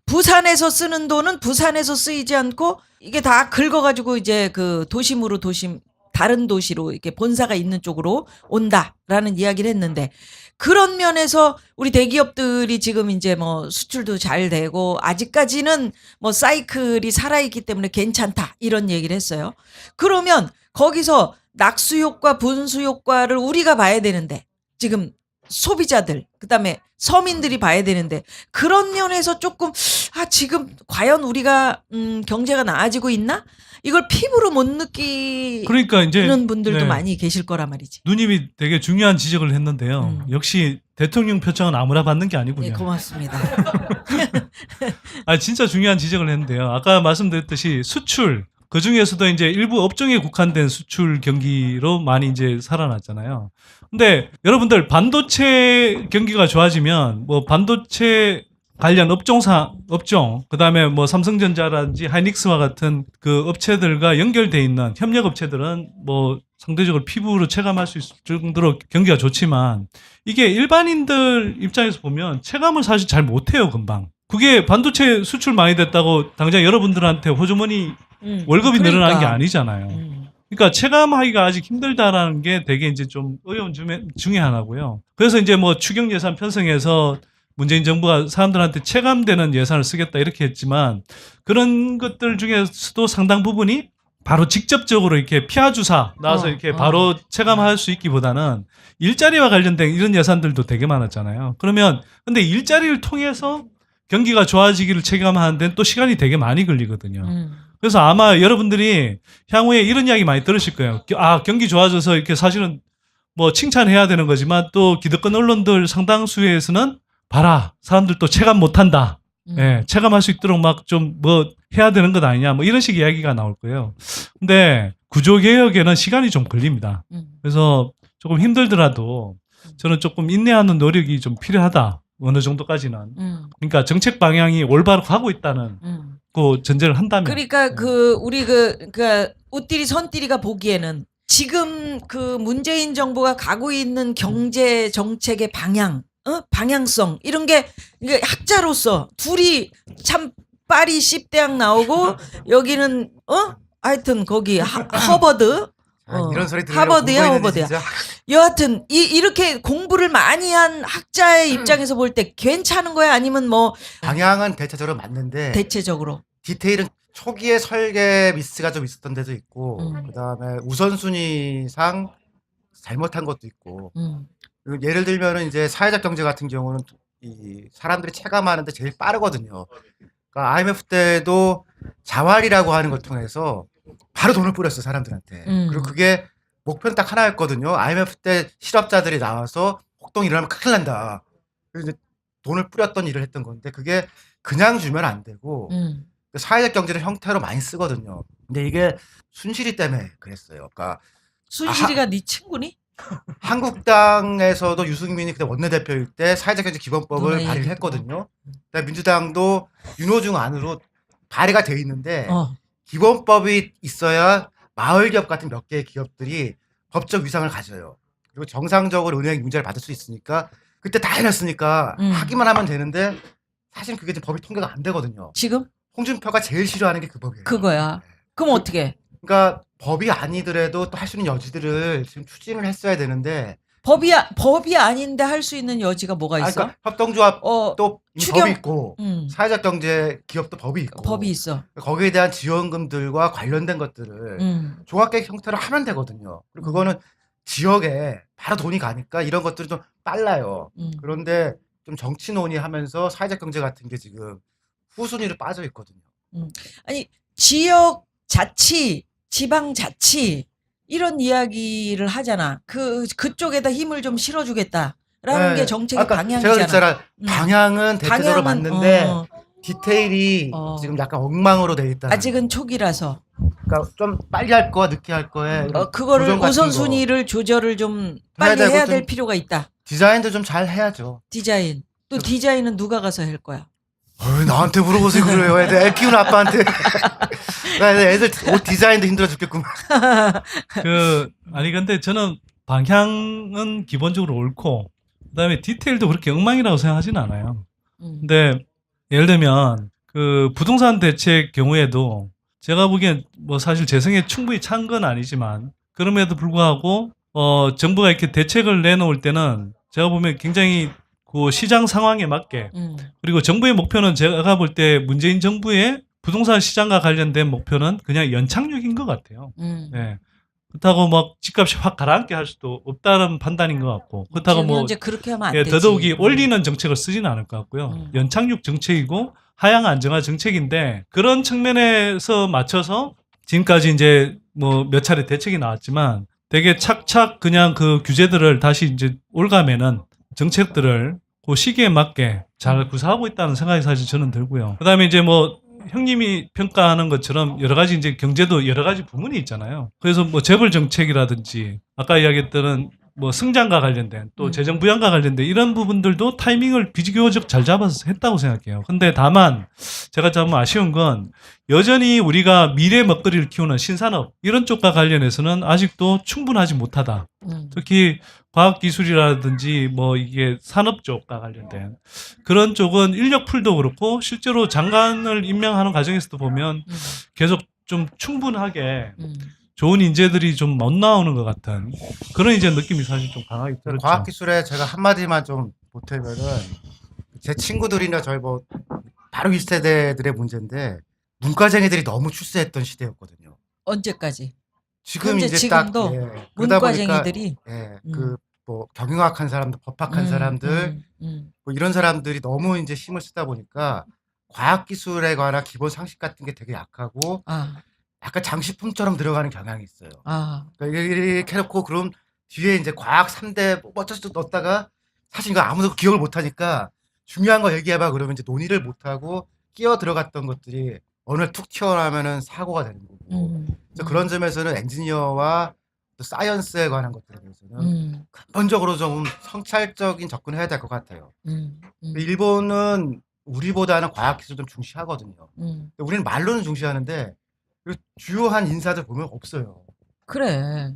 부산에서 쓰는 돈은 부산에서 쓰이지 않고 이게 다 긁어가지고 이제 그 도심으로 다른 도시로 이렇게 본사가 있는 쪽으로 온다라는 이야기를 했는데 그런 면에서 우리 대기업들이 지금 이제 뭐 수출도 잘 되고 아직까지는 뭐 사이클이 살아있기 때문에 괜찮다 이런 얘기를 했어요. 그러면 거기서 낙수 효과, 분수 효과를 우리가 봐야 되는데 지금 소비자들 그다음에 서민들이 봐야 되는데 그런 면에서 조금 지금 과연 우리가 경제가 나아지고 있나? 이걸 피부로 못 느끼는 그러니까 이제 분들도 네. 많이 계실 거란 말이지. 누님이 되게 중요한 지적을 했는데요. 역시 대통령 표창은 아무나 받는 게 아니군요. 네, 고맙습니다. 진짜 중요한 지적을 했는데요. 아까 말씀드렸듯이 수출 그 중에서도 이제 일부 업종에 국한된 수출 경기로 많이 이제 살아났잖아요. 근데 여러분들 반도체 경기가 좋아지면 뭐 반도체 관련 업종 그다음에 뭐 삼성전자라든지 하이닉스와 같은 그 업체들과 연결돼 있는 협력 업체들은 뭐 상대적으로 피부로 체감할 수 있을 정도로 경기가 좋지만 이게 일반인들 입장에서 보면 체감을 사실 잘 못해요, 금방. 그게 반도체 수출 많이 됐다고 당장 여러분들한테 호주머니 월급이 늘어난 게 아니잖아요. 그러니까 체감하기가 아직 힘들다라는 게 되게 이제 좀 어려운 중에 하나고요. 그래서 이제 뭐 추경 예산 편성해서 문재인 정부가 사람들한테 체감되는 예산을 쓰겠다 이렇게 했지만 그런 것들 중에서도 상당 부분이 바로 직접적으로 이렇게 피하 주사 나와서 이렇게 바로 체감할 수 있기보다는 일자리와 관련된 이런 예산들도 되게 많았잖아요. 그러면 근데 일자리를 통해서 경기가 좋아지기를 체감하는 데는 또 시간이 되게 많이 걸리거든요. 그래서 아마 여러분들이 향후에 이런 이야기 많이 들으실 거예요. 경기 좋아져서 이렇게 사실은 뭐 칭찬해야 되는 거지만 또 기득권 언론들 상당수에서는 봐라, 사람들 또 체감 못한다. 예, 체감할 수 있도록 막 좀 뭐 해야 되는 것 아니냐, 뭐 이런 식 이야기가 나올 거예요. 근데 구조개혁에는 시간이 좀 걸립니다. 그래서 조금 힘들더라도 저는 조금 인내하는 노력이 좀 필요하다. 어느 정도까지는. 그러니까 정책 방향이 올바로 가고 있다는 그 전제를 한다면. 그러니까 우리 우띠리 선띠리가 보기에는 지금 그 문재인 정부가 가고 있는 경제 정책의 방향성 이런 게 이게 학자로서 둘이 참 파리 씹대학 나오고 여기는 하여튼 거기 허버드 이런 소리 들으려고 하버드야 공부했는데 허버드야. 진짜. 여하튼 이렇게 공부를 많이 한 학자의 입장에서 볼 때 괜찮은 거야 아니면 뭐 방향은 대체적으로 맞는데 대체적으로 디테일은 초기에 설계 미스가 좀 있었던 데도 있고 그다음에 우선순위상 잘못한 것도 있고 그리고 예를 들면은 이제 사회적 경제 같은 경우는 이 사람들이 체감하는데 제일 빠르거든요. 그러니까 IMF 때도 자활이라고 하는 걸 통해서 바로 돈을 뿌렸어 사람들한테. 그리고 그게 목표는 딱 하나였거든요. IMF 때 실업자들이 나와서 폭동이 일어나면 큰일 난다. 그래서 이제 돈을 뿌렸던 일을 했던 건데 그게 그냥 주면 안 되고 사회적 경제를 형태로 많이 쓰거든요. 근데 이게 순실이 때문에 그랬어요. 그러니까 순실이가 네 친구니? 한국당에서도 유승민이 그때 원내대표일 때 사회적 경제 기본법을 누나 발의를 얘기. 했거든요. 그다음에 민주당도 윤호중 안으로 발의가 돼 있는데 어. 기본법이 있어야 마을 기업 같은 몇 개의 기업들이 법적 위상을 가져요. 그리고 정상적으로 은행 융자를 받을 수 있으니까 그때 다 해놨으니까 하기만 하면 되는데 사실 그게 지금 법이 통과가 안 되거든요. 지금 홍준표가 제일 싫어하는 게 그 법이에요. 그거야. 그럼 어떻게? 그러니까 법이 아니더라도 또 할 수 있는 여지들을 지금 추진을 했어야 되는데 법이 아닌데 할 수 있는 여지가 뭐가 있어? 그러니까 협동조합 또 추경- 법이 있고 사회적 경제 기업도 법이 있고 법이 있어. 거기에 대한 지원금들과 관련된 것들을 종합계획 형태로 하면 되거든요. 그리고 그거는 지역에 바로 돈이 가니까 이런 것들이 좀 빨라요. 그런데 좀 정치 논의하면서 사회적 경제 같은 게 지금 후순위로 빠져 있거든요. 아니 지역 자치, 지방 자치 이런 이야기를 하잖아. 그쪽에다 힘을 좀 실어주겠다라는 네. 게 정책의 아까 방향이잖아. 제가 그랬잖아. 방향은 대체적으로 맞는데 디테일이 지금 약간 엉망으로 돼 있다. 아직은 초기라서 그러니까 좀 빨리 할 거와 늦게 할 거에 그거를 조정 같은 우선순위를 조절을 좀 빨리 되고 해야 좀 될 필요가 있다. 디자인도 좀 잘 해야죠. 디자인. 또 디자인은 누가 가서 할 거야? 나한테 물어보세요 그래요. 애 키우는 아빠한테. 나 애들 옷 디자인도 힘들어 죽겠구만. 아니 근데 저는 방향은 기본적으로 옳고 그다음에 디테일도 그렇게 엉망이라고 생각하지는 않아요. 음. 근데 예를 들면 그 부동산 대책 경우에도 제가 보기엔 뭐 사실 재성에 충분히 찬 건 아니지만 그럼에도 불구하고 정부가 이렇게 대책을 내놓을 때는 제가 보면 굉장히 그 시장 상황에 맞게 그리고 정부의 목표는 제가 볼 때 문재인 정부의 부동산 시장과 관련된 목표는 그냥 연착륙인 것 같아요. 네. 그렇다고 막 집값이 확 가라앉게 할 수도 없다는 판단인 것 같고 그렇다고 뭐 이제 그렇게 하면 안 예, 되지. 더더욱이 올리는 정책을 쓰지는 않을 것 같고요. 연착륙 정책이고 하향 안정화 정책인데 그런 측면에서 맞춰서 지금까지 이제 뭐 몇 차례 대책이 나왔지만 되게 착착 그냥 그 규제들을 다시 이제 올가매는 정책들을 그 시기에 맞게 잘 구사하고 있다는 생각이 사실 저는 들고요. 그다음에 이제 뭐 형님이 평가하는 것처럼 여러 가지 이제 경제도 여러 가지 부문이 있잖아요. 그래서 뭐 재벌 정책이라든지 아까 이야기했던 뭐 성장과 관련된 또 재정 부양과 관련된 이런 부분들도 타이밍을 비교적 잘 잡아서 했다고 생각해요. 근데 다만 제가 좀 아쉬운 건 여전히 우리가 미래 먹거리를 키우는 신산업 이런 쪽과 관련해서는 아직도 충분하지 못하다. 특히 과학기술이라든지 뭐 이게 산업 쪽과 관련된 그런 쪽은 인력풀도 그렇고 실제로 장관을 임명하는 과정에서도 보면 계속 좀 충분하게 좋은 인재들이 좀 못 나오는 것 같은 그런 이제 느낌이 사실 좀 강하게 들었죠. 과학기술에 제가 한마디만 좀 보태면은 제 친구들이나 저희 뭐 바로 1세대들의 문제인데 문과쟁이들이 너무 출세했던 시대였거든요. 언제까지? 지금 현재 이제 지금도 딱 그러다 보니까 문과쟁이들이 그 뭐 경영학한 사람들, 법학한 사람들 뭐 이런 사람들이 너무 이제 힘을 쓰다 보니까 과학기술에 관한 기본 상식 같은 게 되게 약하고 약간 장식품처럼 들어가는 경향이 있어요. 그러니까 이렇게 해놓고 그럼 뒤에 이제 과학 3대 뭐 어쩌고 넣었다가 사실 이거 아무도 기억을 못하니까 중요한 거 얘기해봐 그러면 이제 논의를 못하고 끼어 들어갔던 것들이 어느 날 툭 튀어나오면은 사고가 되는 거고. 그래서 그런 점에서는 엔지니어와 또 사이언스에 관한 것들에 대해서는 근본적으로 좀 성찰적인 접근을 해야 될 것 같아요. 일본은 우리보다는 과학기술 좀 중시하거든요. 우리는 말로는 중시하는데 그 주요한 인사들 보면 없어요. 그래.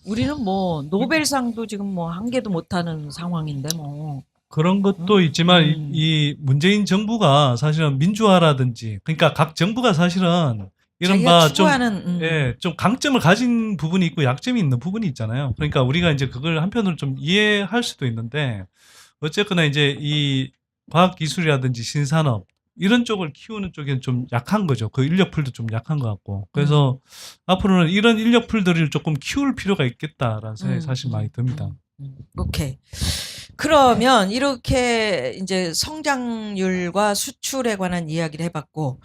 우리는 뭐 노벨상도 지금 뭐 한 개도 못하는 상황인데 뭐. 그런 것도 있지만 이 문재인 정부가 사실은 민주화라든지 그러니까 각 정부가 사실은 이른바 좀, 좀 강점을 가진 부분이 있고 약점이 있는 부분이 있잖아요. 그러니까 우리가 이제 그걸 한편으로 좀 이해할 수도 있는데 어쨌거나 이제 이 과학기술이라든지 신산업 이런 쪽을 키우는 쪽에는 좀 약한 거죠. 그 인력풀도 좀 약한 것 같고. 그래서 앞으로는 이런 인력풀들을 조금 키울 필요가 있겠다라는 생각이 사실 많이 듭니다. 오케이. 그러면 이렇게 이제 성장률과 수출에 관한 이야기를 해봤고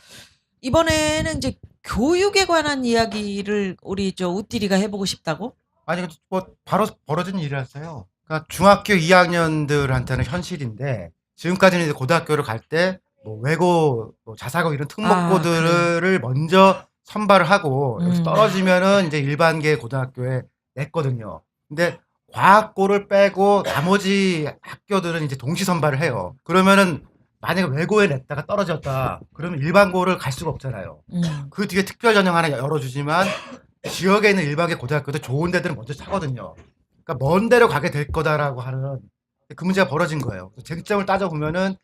이번에는 이제 교육에 관한 이야기를 우리 저 우띠리가 해보고 싶다고? 아니 뭐 바로 벌어진 일이라서요. 그러니까 중학교 2학년들한테는 현실인데 지금까지는 이제 고등학교를 갈 때 뭐 외고, 뭐 자사고 이런 특목고들을 먼저 선발을 하고 여기서 떨어지면은 이제 일반계 고등학교에 냈거든요. 근데 과학고를 빼고 나머지 학교들은 이제 동시 선발을 해요. 그러면은 만약에 외고에 냈다가 떨어졌다. 그러면 일반고를 갈 수가 없잖아요. 그 뒤에 특별 전형 하나 열어주지만 지역에 있는 일반계 고등학교도 좋은 데들은 먼저 차거든요. 그러니까 먼 데로 가게 될 거다라고 하는 그 문제가 벌어진 거예요. 쟁점을 따져보면은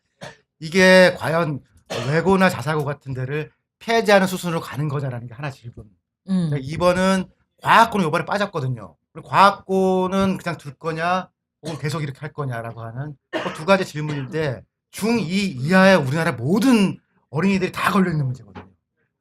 이게 과연 외고나 자사고 같은 데를 폐지하는 수순으로 가는 거냐라는 게 하나 질문. 그러니까 2번은 과학고는 이번에 빠졌거든요. 그리고 과학고는 그냥 둘 거냐 혹은 계속 이렇게 할 거냐라고 하는 그 두 가지 질문인데 중2 이하의 우리나라 모든 어린이들이 다 걸려있는 문제거든요.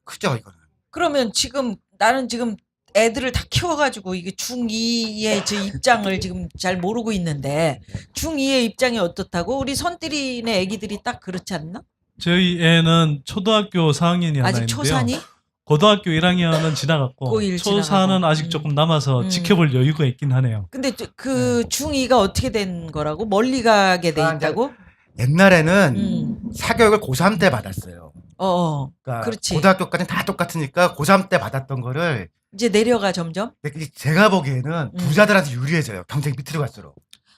크죠 이거는. 그러면 지금 나는 지금 애들을 다 키워가지고 이게 중2의 저 입장을 지금 잘 모르고 있는데 중2의 입장이 어떻다고? 우리 선띠리네 애기들이 딱 그렇지 않나? 저희 애는 초등학교 4학년이 하나 아직 있는데요. 초산이? 고등학교 1학년은 지나갔고 고1 초사는 지나가고. 아직 조금 남아서 지켜볼 여유가 있긴 하네요. 근데 그 중2가 어떻게 된 거라고? 멀리 가게 돼 있다고? 옛날에는 사교육을 고3 때 받았어요. 그러니까 그렇지. 고등학교까지는 다 똑같으니까 고3 때 받았던 거를 이제 내려가 점점? 근데 제가 보기에는 부자들한테 유리해져요. 경쟁 밑으로 갈수록.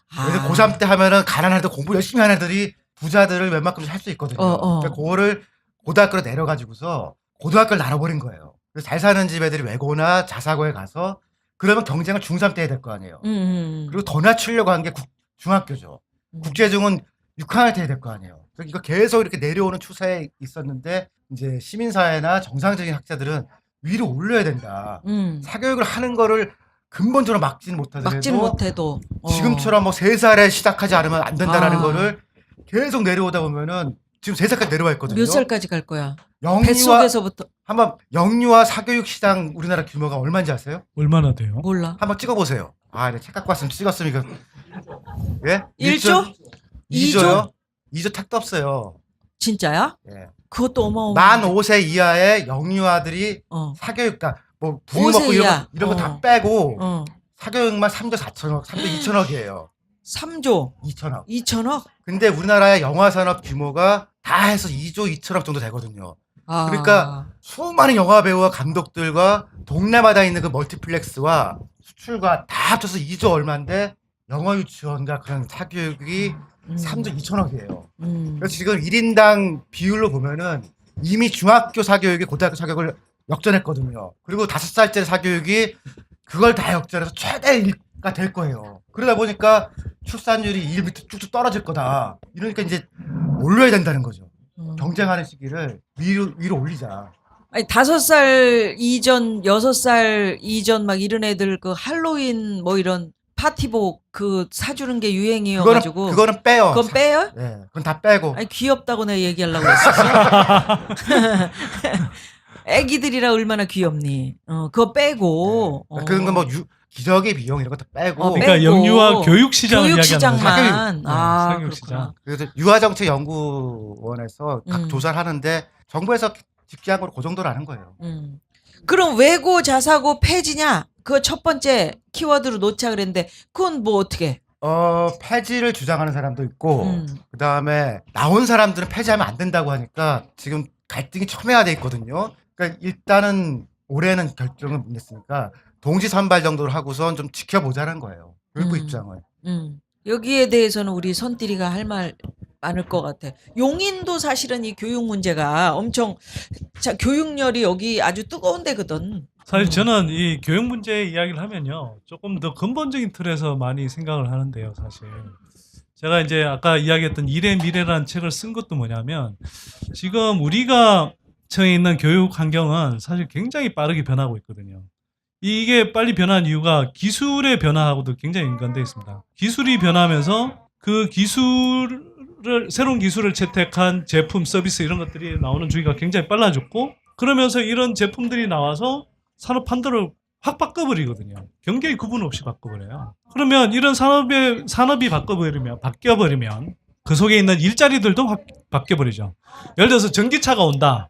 그래서 고3 때 하면은 가난한 애들 공부 열심히 하는 애들이 부자들을 웬만큼 할 수 있거든요. 그러니까 그거를 고등학교로 내려가지고서 고등학교를 나눠버린 거예요. 그래서 잘 사는 집 애들이 외고나 자사고에 가서 그러면 경쟁을 중3 때 해야 될 거 아니에요. 그리고 더 낮추려고 한 게 중학교죠. 국제중은 6학년 때 해야 될 거 아니에요. 그러니까 이거 계속 이렇게 내려오는 추세에 있었는데 이제 시민사회나 정상적인 학자들은 위로 올려야 된다. 사교육을 하는 거를 근본적으로 막지는 못하더라도 지금처럼 뭐 3살에 시작하지 않으면 안 된다라는 거를 계속 내려오다 보면은 지금 3살까지 내려와 있거든요. 몇 살까지 갈 거야? 영유아 뱃속에서부터 한번 영유아 사교육 시장 우리나라 규모가 얼마인지 아세요? 얼마나 돼요? 몰라. 한번 찍어보세요. 아, 내가 책 갖고 왔으면 찍었으면 이거 예? 1조? 2조요? 2조 택도 없어요. 진짜야? 예. 그것도 어마어마. 만 5세 이하의 영유아들이 사교육가 뭐 부모 먹고 이런 거 다 빼고 사교육만 3조 4천억, 3조 2천억이에요. 3조 2천억. 2천억? 근데 우리나라의 영화 산업 규모가 다 해서 2조 2천억 정도 되거든요. 그러니까 수많은 영화 배우와 감독들과 동네마다 있는 그 멀티플렉스와 수출과 다 합쳐서 2조 얼마인데 영어 유치원과 그런 사교육이 3조 2천억이에요. 그래서 지금 1인당 비율로 보면은 이미 중학교 사교육이 고등학교 사교육을 역전했거든요. 그리고 5살짜리 사교육이 그걸 다 역전해서 최대가 될 거예요. 그러다 보니까 출산율이 1m 쭉쭉 떨어질 거다. 이러니까 이제 올려야 된다는 거죠. 경쟁하는 시기를 위로 올리자. 아니 5살 이전, 6살 이전 막 이런 애들 그 할로윈 뭐 이런 파티복 그 사주는 게 유행이어가지고 그거는 빼요. 그건 빼요? 네, 그건 다 빼고. 아니 귀엽다고 내가 얘기하려고 했었어. 애기들이라 얼마나 귀엽니? 그거 빼고. 네. 그런 거 뭐 기저귀 비용 이런 것도 빼고. 그러니까 빼고. 영유아 교육 시장을 교육 이야기하는 거죠. 시장만. 사교육 그렇구나. 시장. 그래서 유아정책연구원에서 각 조사를 하는데 정부에서 직기한 그 정도로 하는 거예요. 그럼 외고 자사고 폐지냐? 그거 첫 번째 키워드로 놓자 그랬는데 그건 뭐 어떻게? 폐지를 주장하는 사람도 있고 그 다음에 나온 사람들은 폐지하면 안 된다고 하니까 지금 갈등이 첨예화돼 있거든요. 그러니까 일단은 올해는 결정을 못 냈으니까 동시 선발 정도로 하고선 좀 지켜보자는 거예요. 교육부 입장을. 여기에 대해서는 우리 손띠리가 할 말 많을 것 같아. 용인도 사실은 이 교육 문제가 엄청 교육열이 여기 아주 뜨거운 데거든. 사실 저는 이 교육 문제 이야기를 하면요, 조금 더 근본적인 틀에서 많이 생각을 하는데요. 사실 제가 이제 아까 이야기했던 일의 미래라는 책을 쓴 것도 뭐냐면, 지금 우리가 처해 있는 교육 환경은 사실 굉장히 빠르게 변하고 있거든요. 이게 빨리 변한 이유가 기술의 변화하고도 굉장히 연관되어 있습니다. 기술이 변하면서 그 새로운 기술을 채택한 제품, 서비스 이런 것들이 나오는 주기가 굉장히 빨라졌고, 그러면서 이런 제품들이 나와서 산업 판도를 확 바꿔버리거든요. 경계의 구분 없이 바꿔버려요. 그러면 이런 산업이 바뀌어버리면 그 속에 있는 일자리들도 확 바뀌어버리죠. 예를 들어서 전기차가 온다.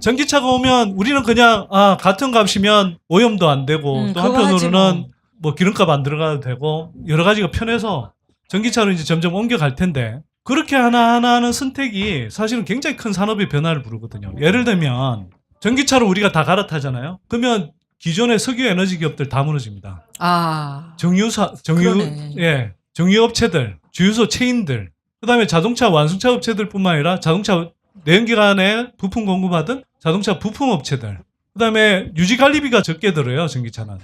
전기차가 오면 우리는 그냥 같은 값이면 오염도 안 되고 또 한편으로는 뭐 기름값 안 들어가도 되고 여러 가지가 편해서 전기차로 이제 점점 옮겨갈 텐데, 그렇게 하나하나는 선택이 사실은 굉장히 큰 산업의 변화를 부르거든요. 예를 들면 전기차로 우리가 다 갈아타잖아요. 그러면 기존의 석유 에너지 기업들 다 무너집니다. 정유업체들, 주유소 체인들, 그다음에 자동차 완성차 업체들뿐만 아니라 자동차 내연기관에 부품 공급하던 자동차 부품 업체들, 그다음에 유지 관리비가 적게 들어요. 전기차는.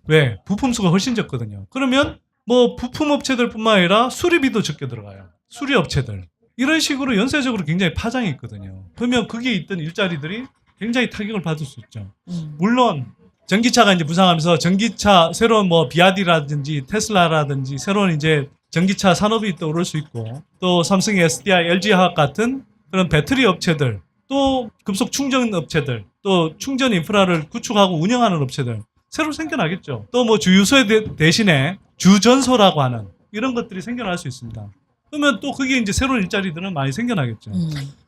왜? 부품 수가 훨씬 적거든요. 그러면 뭐 부품 업체들뿐만 아니라 수리비도 적게 들어가요. 수리 업체들. 이런 식으로 연쇄적으로 굉장히 파장이 있거든요. 그러면 거기에 있던 일자리들이 굉장히 타격을 받을 수 있죠. 물론 전기차가 이제 부상하면서 전기차 새로운 뭐 비아디라든지 테슬라라든지 새로운 이제 전기차 산업이 떠오를 수 있고, 또 삼성의 SDI, LG화학 같은 그런 배터리 업체들, 또 급속 충전 업체들, 또 충전 인프라를 구축하고 운영하는 업체들 새로 생겨나겠죠. 또 뭐 주유소 대신에 주전소라고 하는 이런 것들이 생겨날 수 있습니다. 그러면 또 그게 이제 새로운 일자리들은 많이 생겨나겠죠.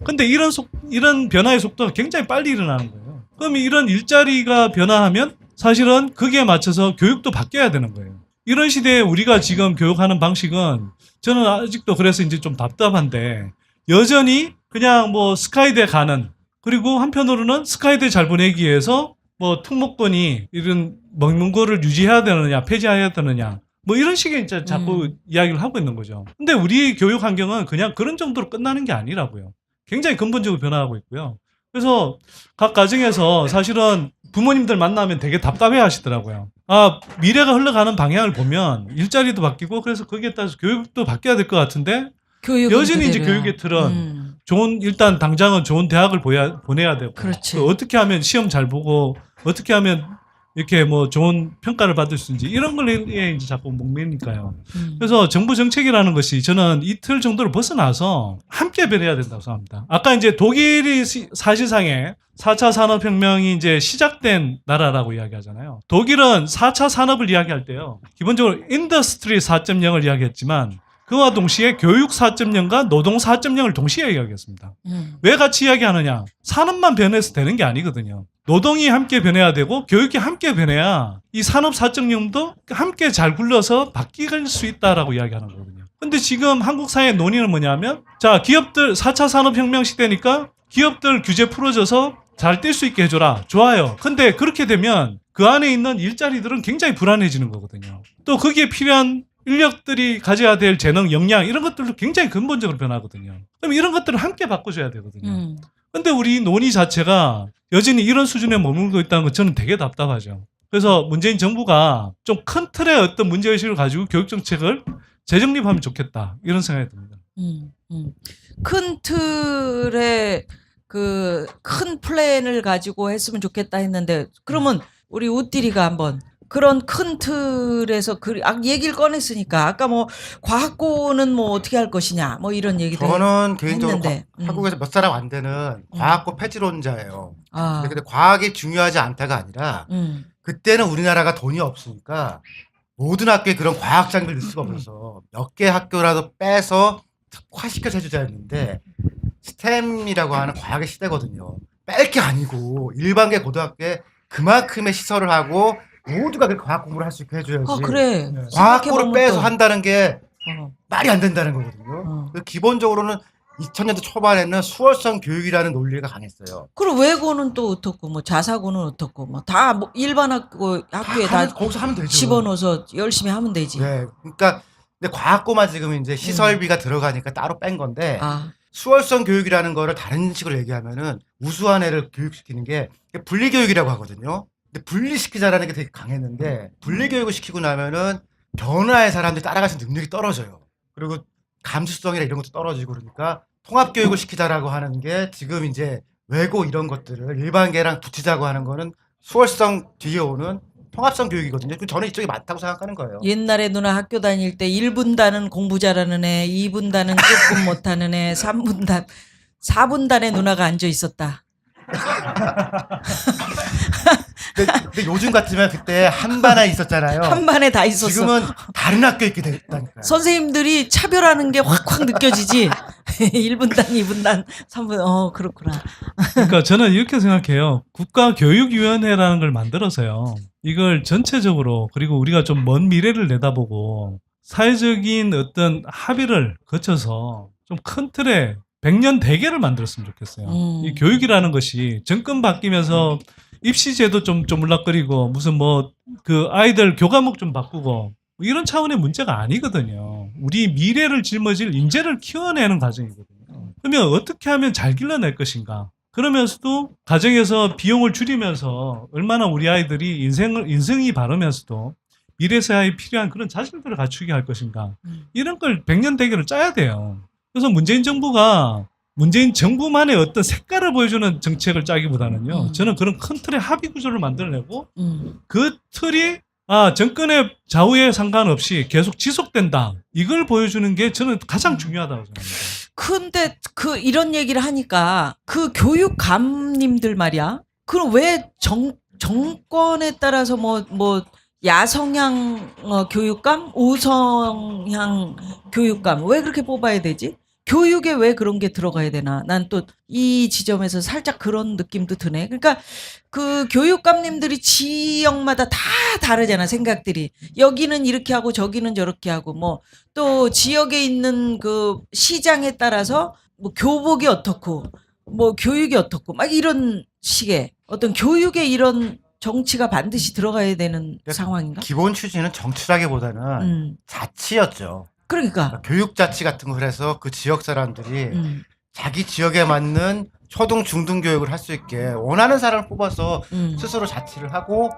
근데 이런 변화의 속도가 굉장히 빨리 일어나는 거예요. 그럼 이런 일자리가 변화하면 사실은 거기에 맞춰서 교육도 바뀌어야 되는 거예요. 이런 시대에 우리가 지금 교육하는 방식은 저는 아직도 그래서 이제 좀 답답한데, 여전히 그냥 뭐 스카이대 가는, 그리고 한편으로는 스카이대 잘 보내기 위해서 뭐 특목고니 이런 먹는 거를 유지해야 되느냐, 폐지해야 되느냐, 뭐 이런 식의 이제 자꾸 이야기를 하고 있는 거죠. 근데 우리 교육 환경은 그냥 그런 정도로 끝나는 게 아니라고요. 굉장히 근본적으로 변화하고 있고요. 그래서 각 가정에서 사실은 부모님들 만나면 되게 답답해 하시더라고요. 미래가 흘러가는 방향을 보면 일자리도 바뀌고 그래서 거기에 따라서 교육도 바뀌어야 될 것 같은데 교육은 여전히 이제 그대로야. 교육의 틀은 일단 당장은 좋은 대학을 보내야 되고 그렇지. 어떻게 하면 시험 잘 보고 어떻게 하면 이렇게 뭐 좋은 평가를 받을 수 있는지 이런 걸에 이제 자꾸 목매니까요. 그래서 정부 정책이라는 것이 저는 이 틀 정도를 벗어나서 함께 변해야 된다고 생각합니다. 아까 이제 독일이 사실상의 4차 산업혁명이 이제 시작된 나라라고 이야기하잖아요. 독일은 4차 산업을 이야기할 때요. 기본적으로 인더스트리 4.0을 이야기했지만 그와 동시에 교육 4.0과 노동 4.0을 동시에 이야기했습니다. 왜 같이 이야기하느냐? 산업만 변해서 되는 게 아니거든요. 노동이 함께 변해야 되고 교육이 함께 변해야 이 산업 4.0도 함께 잘 굴러서 바뀔 수 있다라고 이야기하는 거거든요. 근데 지금 한국 사회의 논의는 뭐냐면 자, 기업들 4차 산업혁명 시대니까 기업들 규제 풀어줘서 잘 뛸 수 있게 해줘라. 좋아요. 근데 그렇게 되면 그 안에 있는 일자리들은 굉장히 불안해지는 거거든요. 또 거기에 필요한 인력들이 가져야 될 재능, 역량 이런 것들도 굉장히 근본적으로 변하거든요. 그럼 이런 것들을 함께 바꿔줘야 되거든요. 근데 우리 논의 자체가 여전히 이런 수준에 머물고 있다는 건 저는 되게 답답하죠. 그래서 문재인 정부가 좀 큰 틀의 어떤 문제의식을 가지고 교육정책을 재정립하면 좋겠다. 이런 생각이 듭니다. 큰 틀의 그 큰 플랜을 가지고 했으면 좋겠다 했는데 그러면 우리 우띠리가 한번 그런 큰 틀에서 얘기를 꺼냈으니까 아까 뭐 과학고는 뭐 어떻게 할 것이냐 뭐 이런 얘기도 저는 개인적으로 했는데. 한국에서 몇 사람 안 되는 과학고 폐지론자예요. 아, 근데 과학이 중요하지 않다가 아니라 그때는 우리나라가 돈이 없으니까 모든 학교에 그런 과학 장비를 넣을 수가 없어서 몇 개 학교라도 빼서 특화시켜서 해주자 했는데 스템이라고 하는 과학의 시대거든요. 뺄 게 아니고 일반계 고등학교에 그만큼의 시설을 하고 모두가 그 과학 공부를 할 수 있게 해줘야지. 그래. 과학고를 생각해보면 빼서 또. 한다는 게 어. 말이 안 된다는 거거든요. 그래서 기본적으로는 2000년대 초반에는 수월성 교육이라는 논리가 강했어요. 그럼 외고는 또 어떻고 뭐 자사고는 어떻고 뭐 다 뭐 일반 학교에 다 거기서 하면 되죠. 집어넣어서 열심히 하면 되지. 네, 그러니까 근데 과학고만 지금 이제 시설비가 들어가니까 따로 뺀 건데 아, 수월성 교육이라는 거를 다른 식으로 얘기하면은 우수한 애를 교육시키는 게 분리교육이라고 하거든요. 근데 분리시키자라는 게 되게 강했는데 분리교육을 시키고 나면은 변화의 사람들이 따라갈 수 있는 능력이 떨어져요. 그리고 감수성이나 이런 것도 떨어지고 그러니까 통합교육을 시키자라고 하는 게 지금 이제 외고 이런 것들을 일반계랑 붙이자고 하는 거는 수월성 뒤에 오는 통합성 교육이거든요. 저는 이쪽이 맞다고 생각하는 거예요. 옛날에 누나 학교 다닐 때 1분단은 공부 잘하는 애, 2분단은 조금 못하는 애, 3분단, 4분단에 누나가 앉아 있었다. 근데 요즘 같으면 그때 한 반에 있었잖아요. 한 반에 다 있었어. 지금은 다른 학교에 있게 됐다니까요. 선생님들이 차별하는 게 확확 느껴지지. 1분단, 2분단, 3분. 그렇구나. 그러니까 저는 이렇게 생각해요. 국가교육위원회라는 걸 만들어서요. 이걸 전체적으로 그리고 우리가 좀 먼 미래를 내다보고 사회적인 어떤 합의를 거쳐서 좀 큰 틀에 100년 대계를 만들었으면 좋겠어요. 이 교육이라는 것이 정권 바뀌면서 입시제도 좀 쪼물락거리고 무슨 뭐 그 아이들 교과목 좀 바꾸고 이런 차원의 문제가 아니거든요. 우리 미래를 짊어질 인재를 키워내는 과정이거든요. 그러면 어떻게 하면 잘 길러낼 것인가? 그러면서도 가정에서 비용을 줄이면서 얼마나 우리 아이들이 인성이 바르면서도 미래 사회에 필요한 그런 자질들을 갖추게 할 것인가? 이런 걸 100년 대계를 짜야 돼요. 그래서 문재인 정부가 문재인 정부만의 어떤 색깔을 보여주는 정책을 짜기보다는요. 저는 그런 큰 틀의 합의 구조를 만들어내고 그 틀이 정권의 좌우에 상관없이 계속 지속된다. 이걸 보여주는 게 저는 가장 중요하다고 생각합니다. 근데 이런 얘기를 하니까 그 교육감님들 말이야. 그럼 왜 정권에 따라서 뭐 야성향 교육감, 우성향 교육감 왜 그렇게 뽑아야 되지? 교육에 왜 그런 게 들어가야 되나? 난 또 이 지점에서 살짝 그런 느낌도 드네. 그러니까 그 교육감님들이 지역마다 다 다르잖아, 생각들이. 여기는 이렇게 하고 저기는 저렇게 하고 뭐 또 지역에 있는 그 시장에 따라서 뭐 교복이 어떻고 뭐 교육이 어떻고 막 이런 식의 어떤 교육에 이런 정치가 반드시 들어가야 되는 상황인가? 기본 취지는 정치라기보다는 자치였죠. 그러니까 교육자치 같은 걸 해서 그 지역 사람들이 자기 지역에 맞는 초등 중등 교육을 할 수 있게 원하는 사람을 뽑아서 스스로 자치를 하고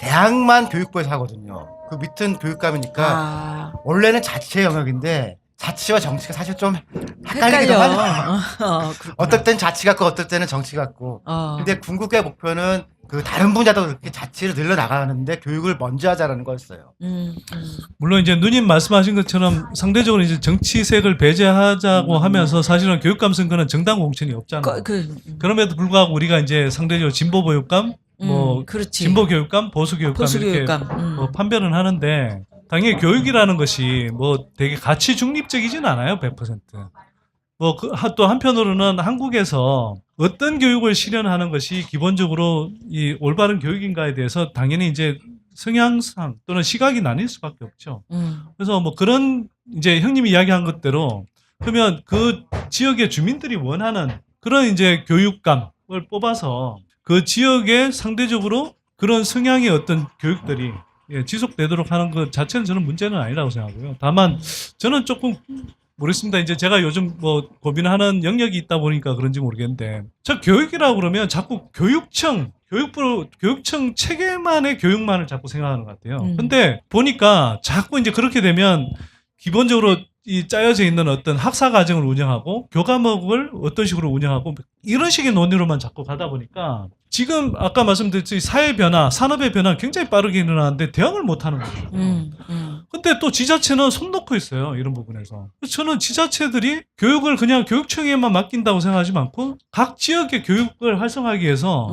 대학만 교육부에서 하거든요. 그 밑은 교육감이니까 아, 원래는 자치의 영역인데 자치와 정치가 사실 좀 헷갈리기도 헷갈려. 하죠. 그렇구나. 어떨 땐 자치 같고 어떨 때는 정치 같고. 근데 궁극의 목표는 그 다른 분야도 그렇게 자치를 늘려 나가는데 교육을 먼저 하자라는 거였어요. 물론 이제 누님 말씀하신 것처럼 상대적으로 이제 정치색을 배제하자고 하면서 사실은 교육감 선거는 정당 공천이 없잖아요. 그럼에도 불구하고 우리가 이제 상대적으로 진보 보육감, 뭐 그렇지. 진보 교육감, 보수 교육감 보수 이렇게 교육감. 뭐 판별은 하는데 당연히 교육이라는 것이 뭐 되게 가치 중립적이진 않아요. 100%. 뭐 또 한편으로는 한국에서 어떤 교육을 실현하는 것이 기본적으로 이 올바른 교육인가에 대해서 당연히 이제 성향상 또는 시각이 나뉠 수밖에 없죠. 그래서 뭐 그런 이제 형님이 이야기한 것대로 그러면 그 지역의 주민들이 원하는 그런 이제 교육감을 뽑아서 그 지역에 상대적으로 그런 성향의 어떤 교육들이 지속되도록 하는 것 자체는 저는 문제는 아니라고 생각하고요. 다만 저는 조금 모르겠습니다. 이제 제가 요즘 뭐 고민하는 영역이 있다 보니까 그런지 모르겠는데 저 교육이라고 그러면 자꾸 교육청 체계만의 교육만을 자꾸 생각하는 것 같아요. 근데 보니까 자꾸 이제 그렇게 되면 기본적으로 이 짜여져 있는 어떤 학사 과정을 운영하고 교과목을 어떤 식으로 운영하고 이런 식의 논의로만 자꾸 가다 보니까 지금 아까 말씀드렸듯이 사회 변화, 산업의 변화 굉장히 빠르게 일어나는데 대응을 못 하는 거죠. 근데 또 지자체는 손 놓고 있어요. 이런 부분에서. 저는 지자체들이 교육을 그냥 교육청에만 맡긴다고 생각하지 않고 각 지역의 교육을 활성화하기 위해서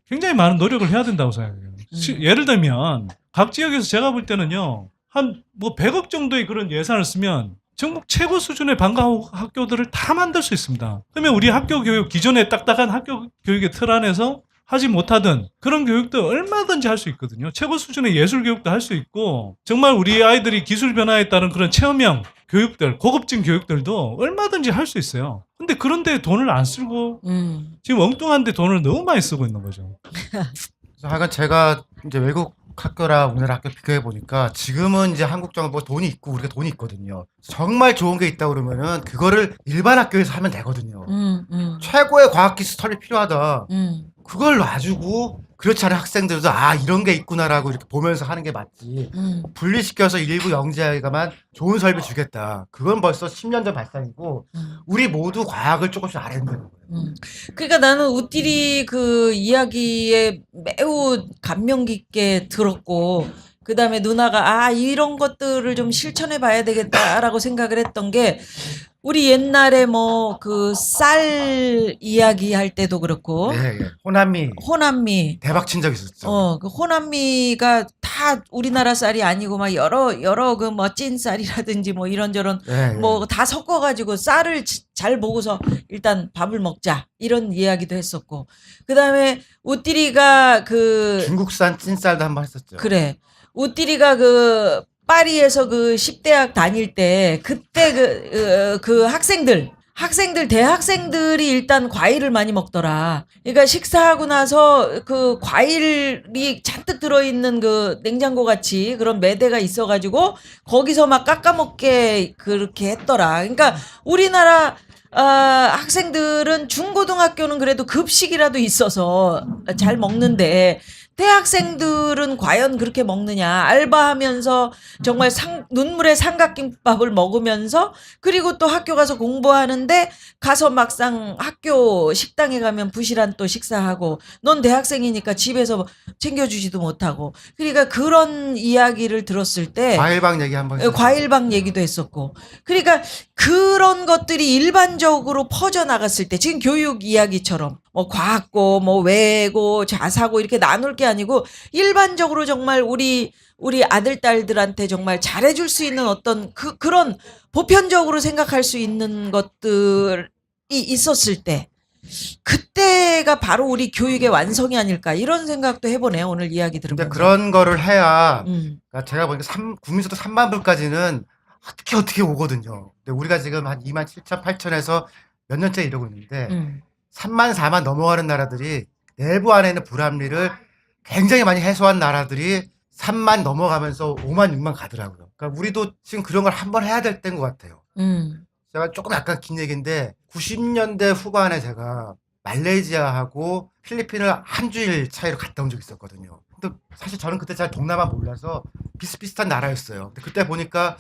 굉장히 많은 노력을 해야 된다고 생각해요. 예를 들면 각 지역에서 제가 볼 때는요. 한 뭐 100억 정도의 그런 예산을 쓰면 전국 최고 수준의 방과후 학교들을 다 만들 수 있습니다. 그러면 우리 학교 교육, 기존의 딱딱한 학교 교육의 틀 안에서 하지 못하던 그런 교육도 얼마든지 할 수 있거든요. 최고 수준의 예술 교육도 할 수 있고 정말 우리 아이들이 기술 변화에 따른 그런 체험형 교육들, 고급진 교육들도 얼마든지 할 수 있어요. 근데 그런데 돈을 안 쓰고 지금 엉뚱한데 돈을 너무 많이 쓰고 있는 거죠. 그래서 하여간 제가 이제 외국 학교랑 우리나라 학교 비교해 보니까 지금은 이제 한국 정부가 돈이 있고 우리가 돈이 있거든요. 정말 좋은 게 있다 그러면은 그거를 일반 학교에서 하면 되거든요. 최고의 과학기술 스터디 필요하다. 그걸 놔주고 그렇지 않은 학생들도 아 이런 게 있구나라고 이렇게 보면서 하는 게 맞지. 분리시켜서 일부 영재가만 좋은 설비 주겠다. 그건 벌써 10년 전 발상이고 우리 모두 과학을 조금씩 알아야 된다는 거예요. 그러니까 나는 우띠리 그 이야기에 매우 감명 깊게 들었고 그다음에 누나가 아 이런 것들을 좀 실천해 봐야 되겠다라고 생각을 했던 게 우리 옛날에 뭐 그 쌀 이야기 할 때도 그렇고 예. 호남미 대박 친 적 있었죠. 그 호남미가 다 우리나라 쌀이 아니고 막 여러 그 멋진 쌀이라든지 뭐 이런저런 뭐 다 섞어가지고 쌀을 잘 보고서 일단 밥을 먹자 이런 이야기도 했었고 그다음에 우띠리가 그 중국산 찐쌀도 한번 했었죠. 그래 우띠리가 그 파리에서 그 10대학 다닐 때 그때 그 대학생들이 일단 과일을 많이 먹더라. 그러니까 식사하고 나서 그 과일이 잔뜩 들어있는 그 냉장고 같이 그런 매대가 있어가지고 거기서 막 깎아먹게 그렇게 했더라. 그러니까 우리나라 학생들은 중고등학교는 그래도 급식이라도 있어서 잘 먹는데 대학생들은 과연 그렇게 먹느냐 알바하면서 정말 눈물의 삼각김밥을 먹으면서 그리고 또 학교 가서 공부하는데 가서 막상 학교 식당에 가면 부실한 또 식사하고 넌 대학생이니까 집에서 챙겨주지도 못하고 그러니까 그런 이야기를 들었을 때 과일방 얘기 한번 했었죠. 과일방 얘기도 했었고 그러니까 그런 것들이 일반적으로 퍼져나갔을 때 지금 교육 이야기처럼 뭐 과학고 뭐 외고 자사고 이렇게 나눌 게 아니고 일반적으로 정말 우리 아들 딸들한테 정말 잘해줄 수 있는 어떤 그런 보편적으로 생각할 수 있는 것들이 있었을 때 그때가 바로 우리 교육의 완성이 아닐까 이런 생각도 해보네요. 오늘 이야기 들으면서. 근데 그런 거를 해야 그러니까 제가 보니까 국민소득 3만 불까지는 어떻게 오거든요. 근데 우리가 지금 한 2만 7천 8천에서 몇 년째 이러고 있는데 3만 4만 넘어가는 나라들이 내부 안에 있는 불합리를 굉장히 많이 해소한 나라들이 3만 넘어가면서 5만 6만 가더라고요. 그러니까 우리도 지금 그런 걸 한번 해야 될 때인 것 같아요. 제가 조금 약간 긴 얘기인데 90년대 후반에 제가 말레이시아하고 필리핀을 한 주일 차이로 갔다 온 적이 있었거든요. 근데 사실 저는 그때 잘 동남아 몰라서 비슷비슷한 나라였어요. 근데 그때 보니까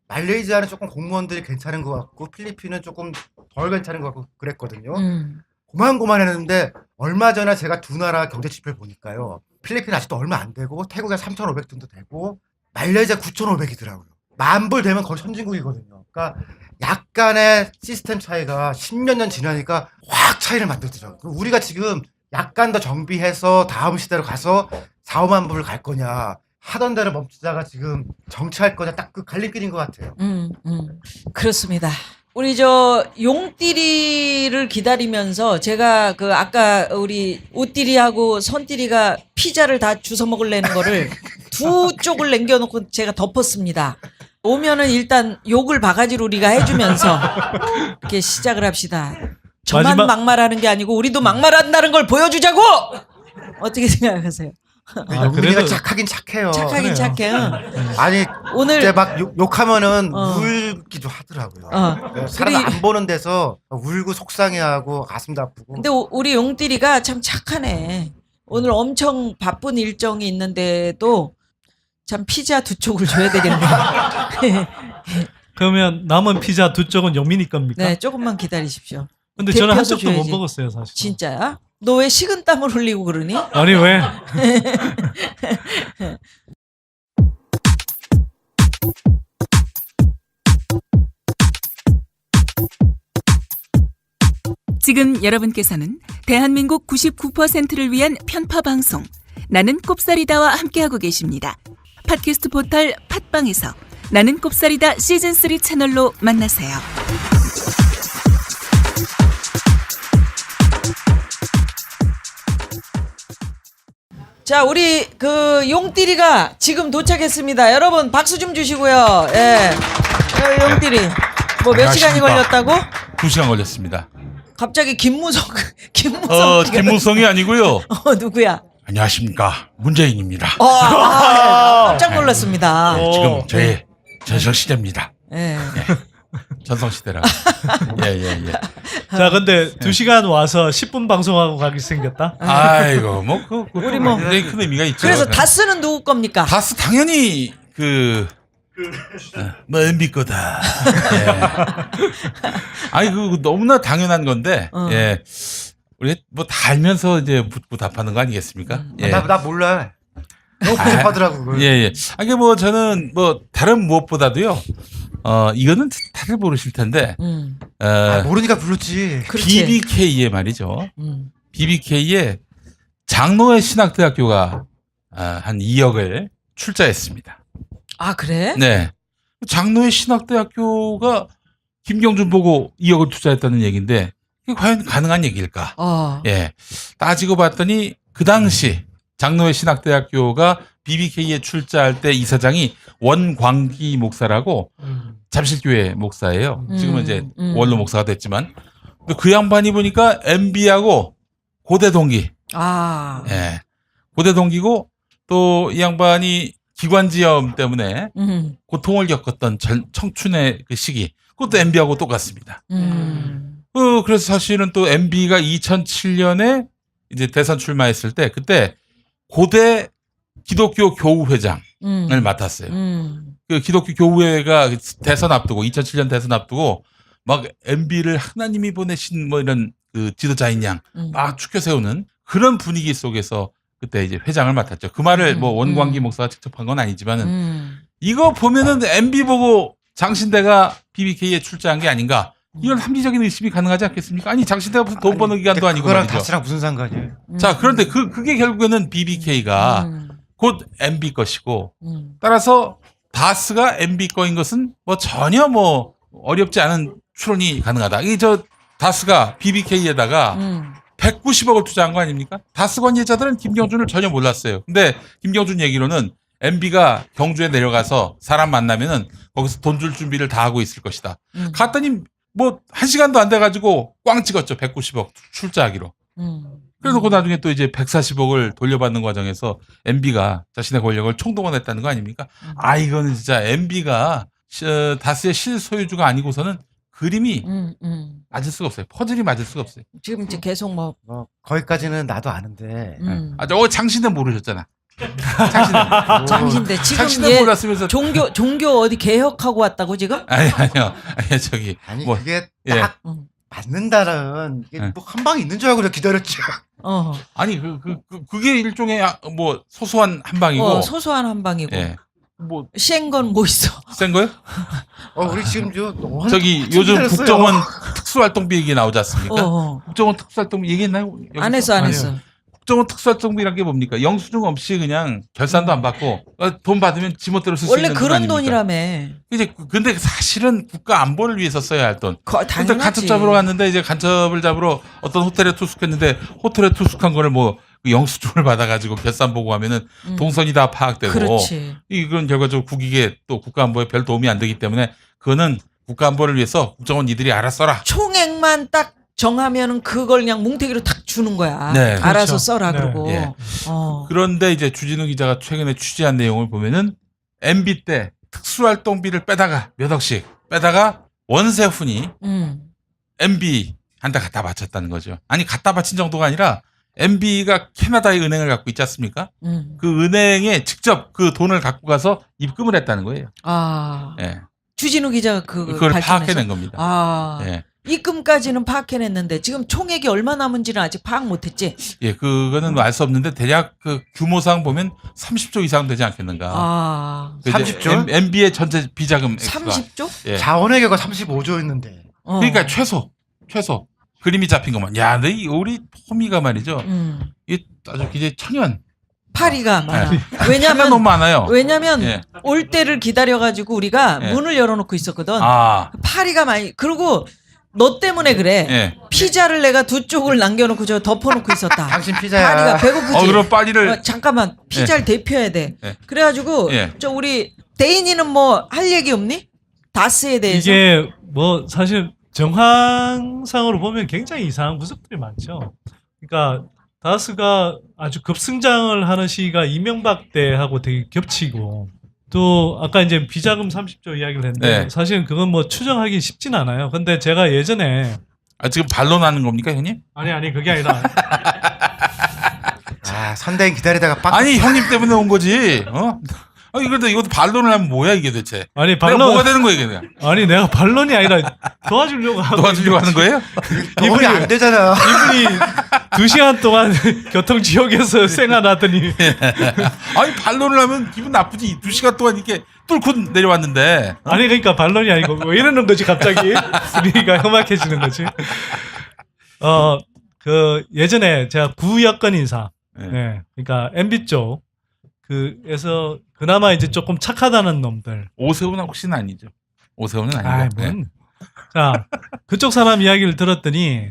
말레이시아는 조금 공무원들이 괜찮은 것 같고 필리핀은 조금 덜 괜찮은 것 같고 그랬거든요. 고만고만했는데 얼마 전에 제가 두 나라 경제 지표를 보니까요. 필리핀 아직도 얼마 안 되고 태국에 3,500 정도 되고 말레이시아 9,500이더라고요. 만불 되면 거의 선진국이거든요. 그러니까 약간의 시스템 차이가 10몇 년 지나니까 확 차이를 만들더라고요. 우리가 지금 약간 더 정비해서 다음 시대로 가서 4, 5만 불을 갈 거냐 하던 대로 멈추다가 지금 정치할 거냐 딱 그 갈림길인 것 같아요. 그렇습니다. 우리 저 용띠리를 기다리면서 제가 그 아까 우리 우띠리하고 선띠리가 피자를 다 주워 먹으려는 거를 두 쪽을 남겨놓고 제가 덮었습니다. 오면은 일단 욕을 바가지로 우리가 해주면서 이렇게 시작을 합시다. 저만 막말하는 게 아니고 우리도 막말한다는 걸 보여주자고. 어떻게 생각하세요? 우리가 착하긴 착해요. 착하긴 착해. 아니 오늘 이제 막 욕하면은 울기도 하더라고요. 사람 안 보는 데서 울고 속상해하고 가슴도 아프고. 근데 우리 용띠리가 참 착하네. 오늘 엄청 바쁜 일정이 있는데도 참 피자 두 쪽을 줘야 되겠네. 그러면 남은 피자 두 쪽은 영민이 겁니까? 네, 조금만 기다리십시오. 근데 저는 한 대표도 쪽도 못 줘야지. 먹었어요, 사실. 진짜야? 너 왜 식은땀을 흘리고 그러니? 아니 왜? 지금 여러분께서는 대한민국 99%를 위한 편파 방송 나는 꼽사리다와 함께하고 계십니다. 팟캐스트 포털 팟빵에서 나는 꼽사리다 시즌3 채널로 만나세요. 자, 우리 그 용띠리가 지금 도착했습니다. 여러분 박수 좀 주시고요. 예. 용띠리. 뭐 몇 시간이 걸렸다고? 2시간 걸렸습니다. 갑자기 김무성 김무성이 아니고요. 누구야? 안녕하십니까. 문재인입니다. 깜짝 놀랐습니다. 지금 저의 전성시대입니다. 예. 전성시대라. 예. 자, 근데 2시간 와서 10분 방송하고 가기 생겼다? 아이고, 우리 뭐 굉장히 큰 의미가 있죠. 그래서 다스는 누구 겁니까? 다스 당연히 뭐 MB 거다. 예. 아니 그 너무나 당연한 건데, 예. 우리 뭐 다 알면서 이제 묻고 답하는 거 아니겠습니까? 예. 나 몰라. 너무 복잡하더라고. 그걸. 예. 아니 뭐 저는 뭐 다른 무엇보다도요. 이거는 다들 모르실 텐데. 모르니까 부르지. 그렇지. BBK에 말이죠. BBK에 장로회 신학대학교가 한 2억을 출자했습니다. 아, 그래? 네. 장로회 신학대학교가 김경준 보고 2억을 투자했다는 얘기인데 이게 과연 가능한 얘기일까? 예. 따지고 봤더니 그 당시 장로회 신학대학교가 BBK에 출자할 때 이사장이 원광기 목사라고 잠실교회 목사예요. 지금은 이제 원로 목사가 됐지만 그 양반이 보니까 MB하고 고대 동기. 예. 고대 동기고 또 이 양반이 기관지염 때문에 고통을 겪었던 청춘의 그 시기. 그것도 MB하고 똑같습니다. 그래서 사실은 또 MB가 2007년에 이제 대선 출마했을 때 그때 고대 기독교 교우회장을 맡았어요. 그 기독교 교우회가 대선 앞두고 2007년 대선 앞두고 막 MB를 하나님이 보내신 뭐 이런 그 지도자인 양 막 추켜 세우는 그런 분위기 속에서 그때 이제 회장을 맡았죠. 그 말을 뭐 원광기 목사가 직접 한 건 아니지만은 이거 보면은 MB 보고 장신대가 BBK에 출자한 게 아닌가. 이건 합리적인 의심이 가능하지 않겠습니까? 아니 장신대가 무슨 돈 버는 기관도 아니고 그거랑 말이죠. 다스랑 무슨 상관이에요? 자, 그런데 그게 결국에는 BBK가 곧 MB 것이고 따라서 다스가 MB 거인 것은 뭐 전혀 뭐 어렵지 않은 추론이 가능하다. 이 저 다스가 BBK에다가 190억을 투자한 거 아닙니까? 다스 관계자들은 김경준을 전혀 몰랐어요. 근데 김경준 얘기로는 MB가 경주에 내려가서 사람 만나면은 거기서 돈 줄 준비를 다 하고 있을 것이다. 갔더니 뭐 1시간도 안 돼가지고 꽝 찍었죠. 190억 출자하기로. 그래서 그 나중에 또 이제 140억을 돌려받는 과정에서 MB가 자신의 권력을 총동원했다는 거 아닙니까? 이거는 진짜 MB가 다스의 실소유주가 아니고서는 그림이 음. 맞을 수가 없어요. 퍼즐이 맞을 수가 없어요. 지금 이제 계속 뭐 거기까지는 나도 아는데. 장신대 모르셨잖아. 장신대. 장신대 지금 장신대 얘 몰랐으면서 종교 어디 개혁하고 왔다고 지금? 아니요. 저기 아니 뭐 그게 예. 딱 맞는다는 이게 예. 뭐 한 방이 있는 줄 알고 제가 기다렸죠. 아니 그게 일종의 뭐 소소한 한 방이고 소소한 한 방이고. 예. 뭐 센 건 뭐 있어? 센 거요? 우리 지금 저기 요즘 국정원 특수활동비 얘기 나오지 않습니까? 국정원 특수활동비 얘기했나요? 안 했어. 아니요. 국정원 특수활동비란 게 뭡니까? 영수증 없이 그냥 결산도 안 받고 돈 받으면 지멋대로 쓸 수 원래 있는 돈 그런 아닙니까? 돈이라며. 이제 근데 사실은 국가 안보를 위해서 써야 할 돈. 일단 당연하지. 간첩 잡으러 갔는데 이제 간첩을 잡으러 어떤 호텔에 투숙했는데 호텔에 투숙한 거를 뭐 영수증을 받아가지고 결산 보고 하면은 동선이 다 파악되고 그렇지. 이건 결과적으로 국익에 또 국가 안보에 별 도움이 안 되기 때문에 그거는 국가 안보를 위해서 국정원 이들이 알아 써라. 총액만 딱 정하면은 그걸 그냥 뭉태기로 탁 주는 거야. 네, 알아서 그렇죠. 써라 네. 그러고. 예. 어. 그런데 이제 주진우 기자가 최근에 취재한 내용을 보면은 MB 때 특수활동비를 빼다가 몇 억씩 빼다가 원세훈이 MB한테 갖다 바쳤다는 거죠. 아니 갖다 바친 정도가 아니라 MB가 캐나다의 은행을 갖고 있지 않습니까? 그 은행에 직접 그 돈을 갖고 가서 입금을 했다는 거예요. 아. 예. 주진우 기자가 그걸 발견해서? 파악해낸 겁니다. 아. 예. 입금까지는 파악해냈는데 지금 총액이 얼마 남은지는 아직 파악 못했지. 예, 그거는 알 수 없는데 대략 그 규모상 보면 30조 이상 되지 않겠는가. 아. 30조? MB의 전체 비자금 액수가. 30조? 예. 자원회계가 35조였는데. 그러니까 최소 그림이 잡힌 것만. 야, 너 우리 포미가 말이죠. 이 아주 굉장히 천연. 파리가 많아. 천연 왜냐면 너무 많아요. 왜냐면 예. 올 때를 기다려가지고 우리가 예. 문을 열어놓고 있었거든. 아, 파리가 많이. 그리고 너 때문에 그래. 예. 피자를 내가 두 쪽을 남겨놓고 저 덮어놓고 있었다. 당신 피자야. 파리가 배고프지. 그럼 파리를 잠깐만 피자를 대표해야 돼. 예. 그래가지고 예. 저 우리 대인이는 뭐 할 얘기 없니? 다스에 대해서. 이게 뭐 사실 정황상으로 보면 굉장히 이상한 구석들이 많죠. 그러니까 다스가 아주 급승장을 하는 시기가 이명박 때하고 되게 겹치고 또 아까 이제 비자금 30조 이야기를 했는데 네. 사실은 그건 뭐 추정하기 쉽진 않아요. 근데 제가 예전에 지금 반론하는 겁니까, 형님? 아니 그게 아니라 선대인 기다리다가 빡. 아니, 형님 때문에 온 거지. 근데 이것도 반론을 하면 뭐야 이게 대체? 아니 내가 반론 뭐가 되는 거야 이게? 아니 내가 반론이 아니라 도와주려고 하고 도와주려고 하는 거예요? 도움이 안 되잖아. 이분이 2시간 동안 교통 지역에서 생활하더니 아니 반론을 하면 기분 나쁘지. 2시간 동안 이렇게 뚫고 내려왔는데. 아니 그러니까 반론이 아니고 왜 이러는 거지 갑자기 분위기가 험악해지는 거지. 그 예전에 제가 구여권 인사, 네. 그러니까 MB 쪽 그에서 그나마 이제 조금 착하다는 놈들. 오세훈은 혹시는 아니죠? 오세훈은 아, 아니고. 뭔. 자 그쪽 사람 이야기를 들었더니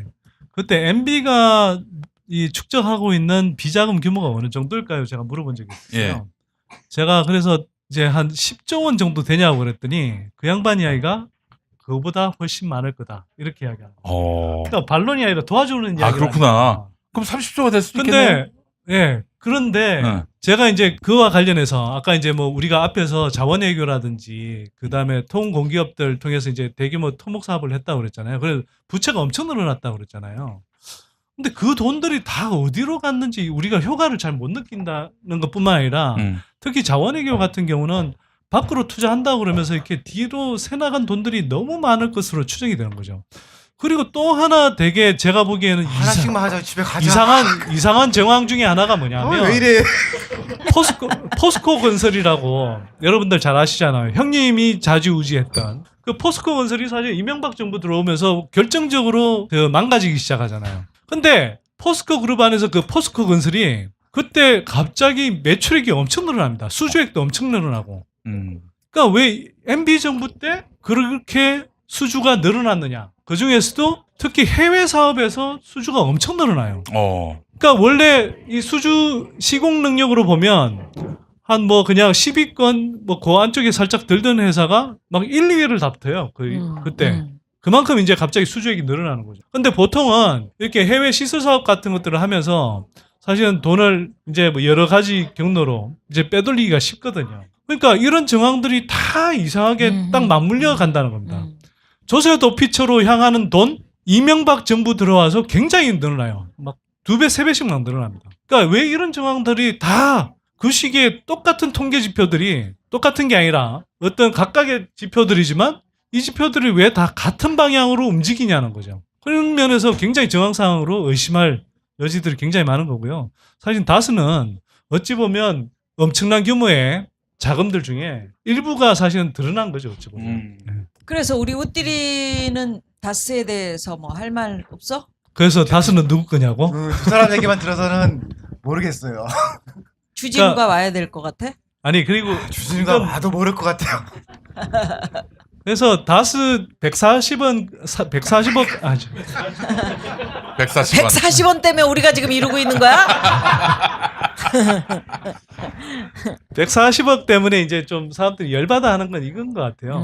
그때 MB가 이 축적하고 있는 비자금 규모가 어느 정도일까요? 제가 물어본 적이 있어요. 예. 제가 그래서 이제 한 10조 원 정도 되냐고 그랬더니 그 양반 이야기가 그거보다 훨씬 많을 거다 이렇게 이야기하는 거예요. 그러니까 반론이 아니라 도와주는 이야기가 그렇구나. 아니라. 그럼 30조가 될 수도 있겠네요. 그런데 응. 제가 이제 그와 관련해서 아까 이제 뭐 우리가 앞에서 자원외교라든지 그 다음에 통공기업들 통해서 이제 대규모 토목 사업을 했다고 그랬잖아요. 그래서 부채가 엄청 늘어났다고 그랬잖아요. 근데 그 돈들이 다 어디로 갔는지 우리가 효과를 잘 못 느낀다는 것뿐만 아니라 특히 자원외교 같은 경우는 밖으로 투자한다고 그러면서 이렇게 뒤로 새나간 돈들이 너무 많을 것으로 추정이 되는 거죠. 그리고 또 하나 되게 제가 보기에는 하나씩만 하자. 집에 가자. 이상한 정황 중에 하나가 뭐냐면 왜 이래? 포스코 건설이라고 여러분들 잘 아시잖아요. 형님이 좌지우지했던 그 포스코 건설이 사실 이명박 정부 들어오면서 결정적으로 그 망가지기 시작하잖아요. 근데 포스코 그룹 안에서 그 포스코 건설이 그때 갑자기 매출액이 엄청 늘어납니다. 수주액도 엄청 늘어나고. 그러니까 왜 MB 정부 때 그렇게 수주가 늘어났느냐? 그 중에서도 특히 해외 사업에서 수주가 엄청 늘어나요. 그러니까 원래 이 수주 시공 능력으로 보면 한 뭐 그냥 10위권 뭐 그 안쪽에 살짝 들던 회사가 막 1, 2위를 다 붙어요. 그때. 그만큼 이제 갑자기 수주액이 늘어나는 거죠. 근데 보통은 이렇게 해외 시설 사업 같은 것들을 하면서 사실은 돈을 이제 뭐 여러 가지 경로로 이제 빼돌리기가 쉽거든요. 그러니까 이런 정황들이 다 이상하게 딱 맞물려 간다는 겁니다. 조세도 피처로 향하는 돈 이명박 정부 들어와서 굉장히 늘어나요. 막 2배, 3배씩 막 늘어납니다. 그러니까 왜 이런 정황들이 다 그 시기에 똑같은 통계 지표들이 똑같은 게 아니라 어떤 각각의 지표들이지만 이 지표들이 왜 다 같은 방향으로 움직이냐는 거죠. 그런 면에서 굉장히 정황상으로 의심할 여지들이 굉장히 많은 거고요. 사실 다스는 어찌 보면 엄청난 규모의 자금들 중에 일부가 사실은 드러난 거죠. 어찌 보면. 그래서 우리 우띠리는 다스에 대해서 뭐 할 말 없어? 그래서 다스는 누구 거냐고? 두 사람 얘기만 들어서는 모르겠어요. 주진우가 그러니까- 와야 될 것 같아? 아니 그리고 주진우가 이건- 와도 모를 것 같아요. 그래서 다스 140원 140억 아죠. 140원. 140원 때문에 우리가 지금 이러고 있는 거야? 140억 때문에 이제 좀 사람들이 열받아 하는 건 이건 것 같아요.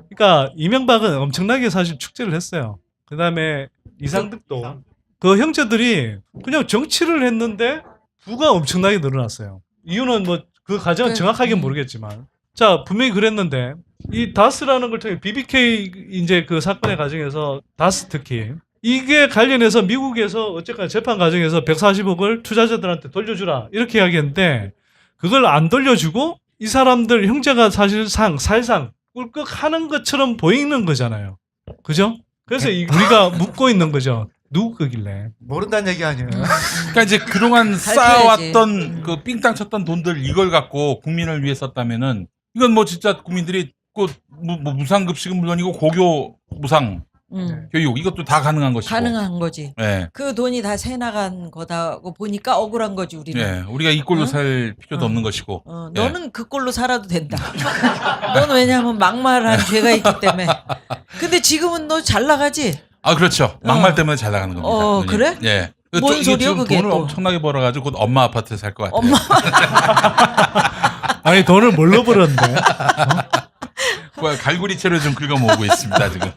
그러니까 이명박은 엄청나게 사실 축제를 했어요. 그다음에 이상득도 그 형제들이 그냥 정치를 했는데 부가 엄청나게 늘어났어요. 이유는 뭐 그 과정은 정확하게 모르겠지만 자 분명히 그랬는데 이 다스라는 걸 통해 BBK 이제 그 사건의 과정에서 다스 특히 이게 관련해서 미국에서 어쨌거나 재판 과정에서 140억을 투자자들한테 돌려주라 이렇게 이야기했는데 그걸 안 돌려주고 이 사람들 형제가 사실상 살상 꿀꺽하는 것처럼 보이는 거잖아요. 그죠? 그래서 우리가 묻고 있는 거죠. 누구 거길래? 모른다는 얘기 아니에요. 그러니까 이제 그동안 밝혀야지. 쌓아왔던 그 삥땅 쳤던 돈들 이걸 갖고 국민을 위해 썼다면은 이건 뭐 진짜 국민들이 뭐 무상급식은 물론이고 고교 무상 교육 이것도 다 가능한 것이고. 가능한 거지. 예. 그 돈이 다 새 나간 거다고 보니까 억울한 거지 우리는. 예. 우리가 이 꼴로 응? 살 필요도 응. 없는 것이고. 예. 너는 그 꼴로 살아도 된다. 너는 왜냐하면 막말한 죄가 있기 때문에. 근데 지금은 너 잘 나가지? 아 그렇죠. 막말 때문에 잘 나가는 겁니다. 누님. 그래? 예. 뭔 이게 소리야, 지금 그게 돈을 또. 엄청나게 벌어가지고 곧 엄마 아파트 살 것 같아요. 엄마 아니 돈을 뭘로 벌었는데? 갈구리채로 좀 긁어 모으고 있습니다 지금.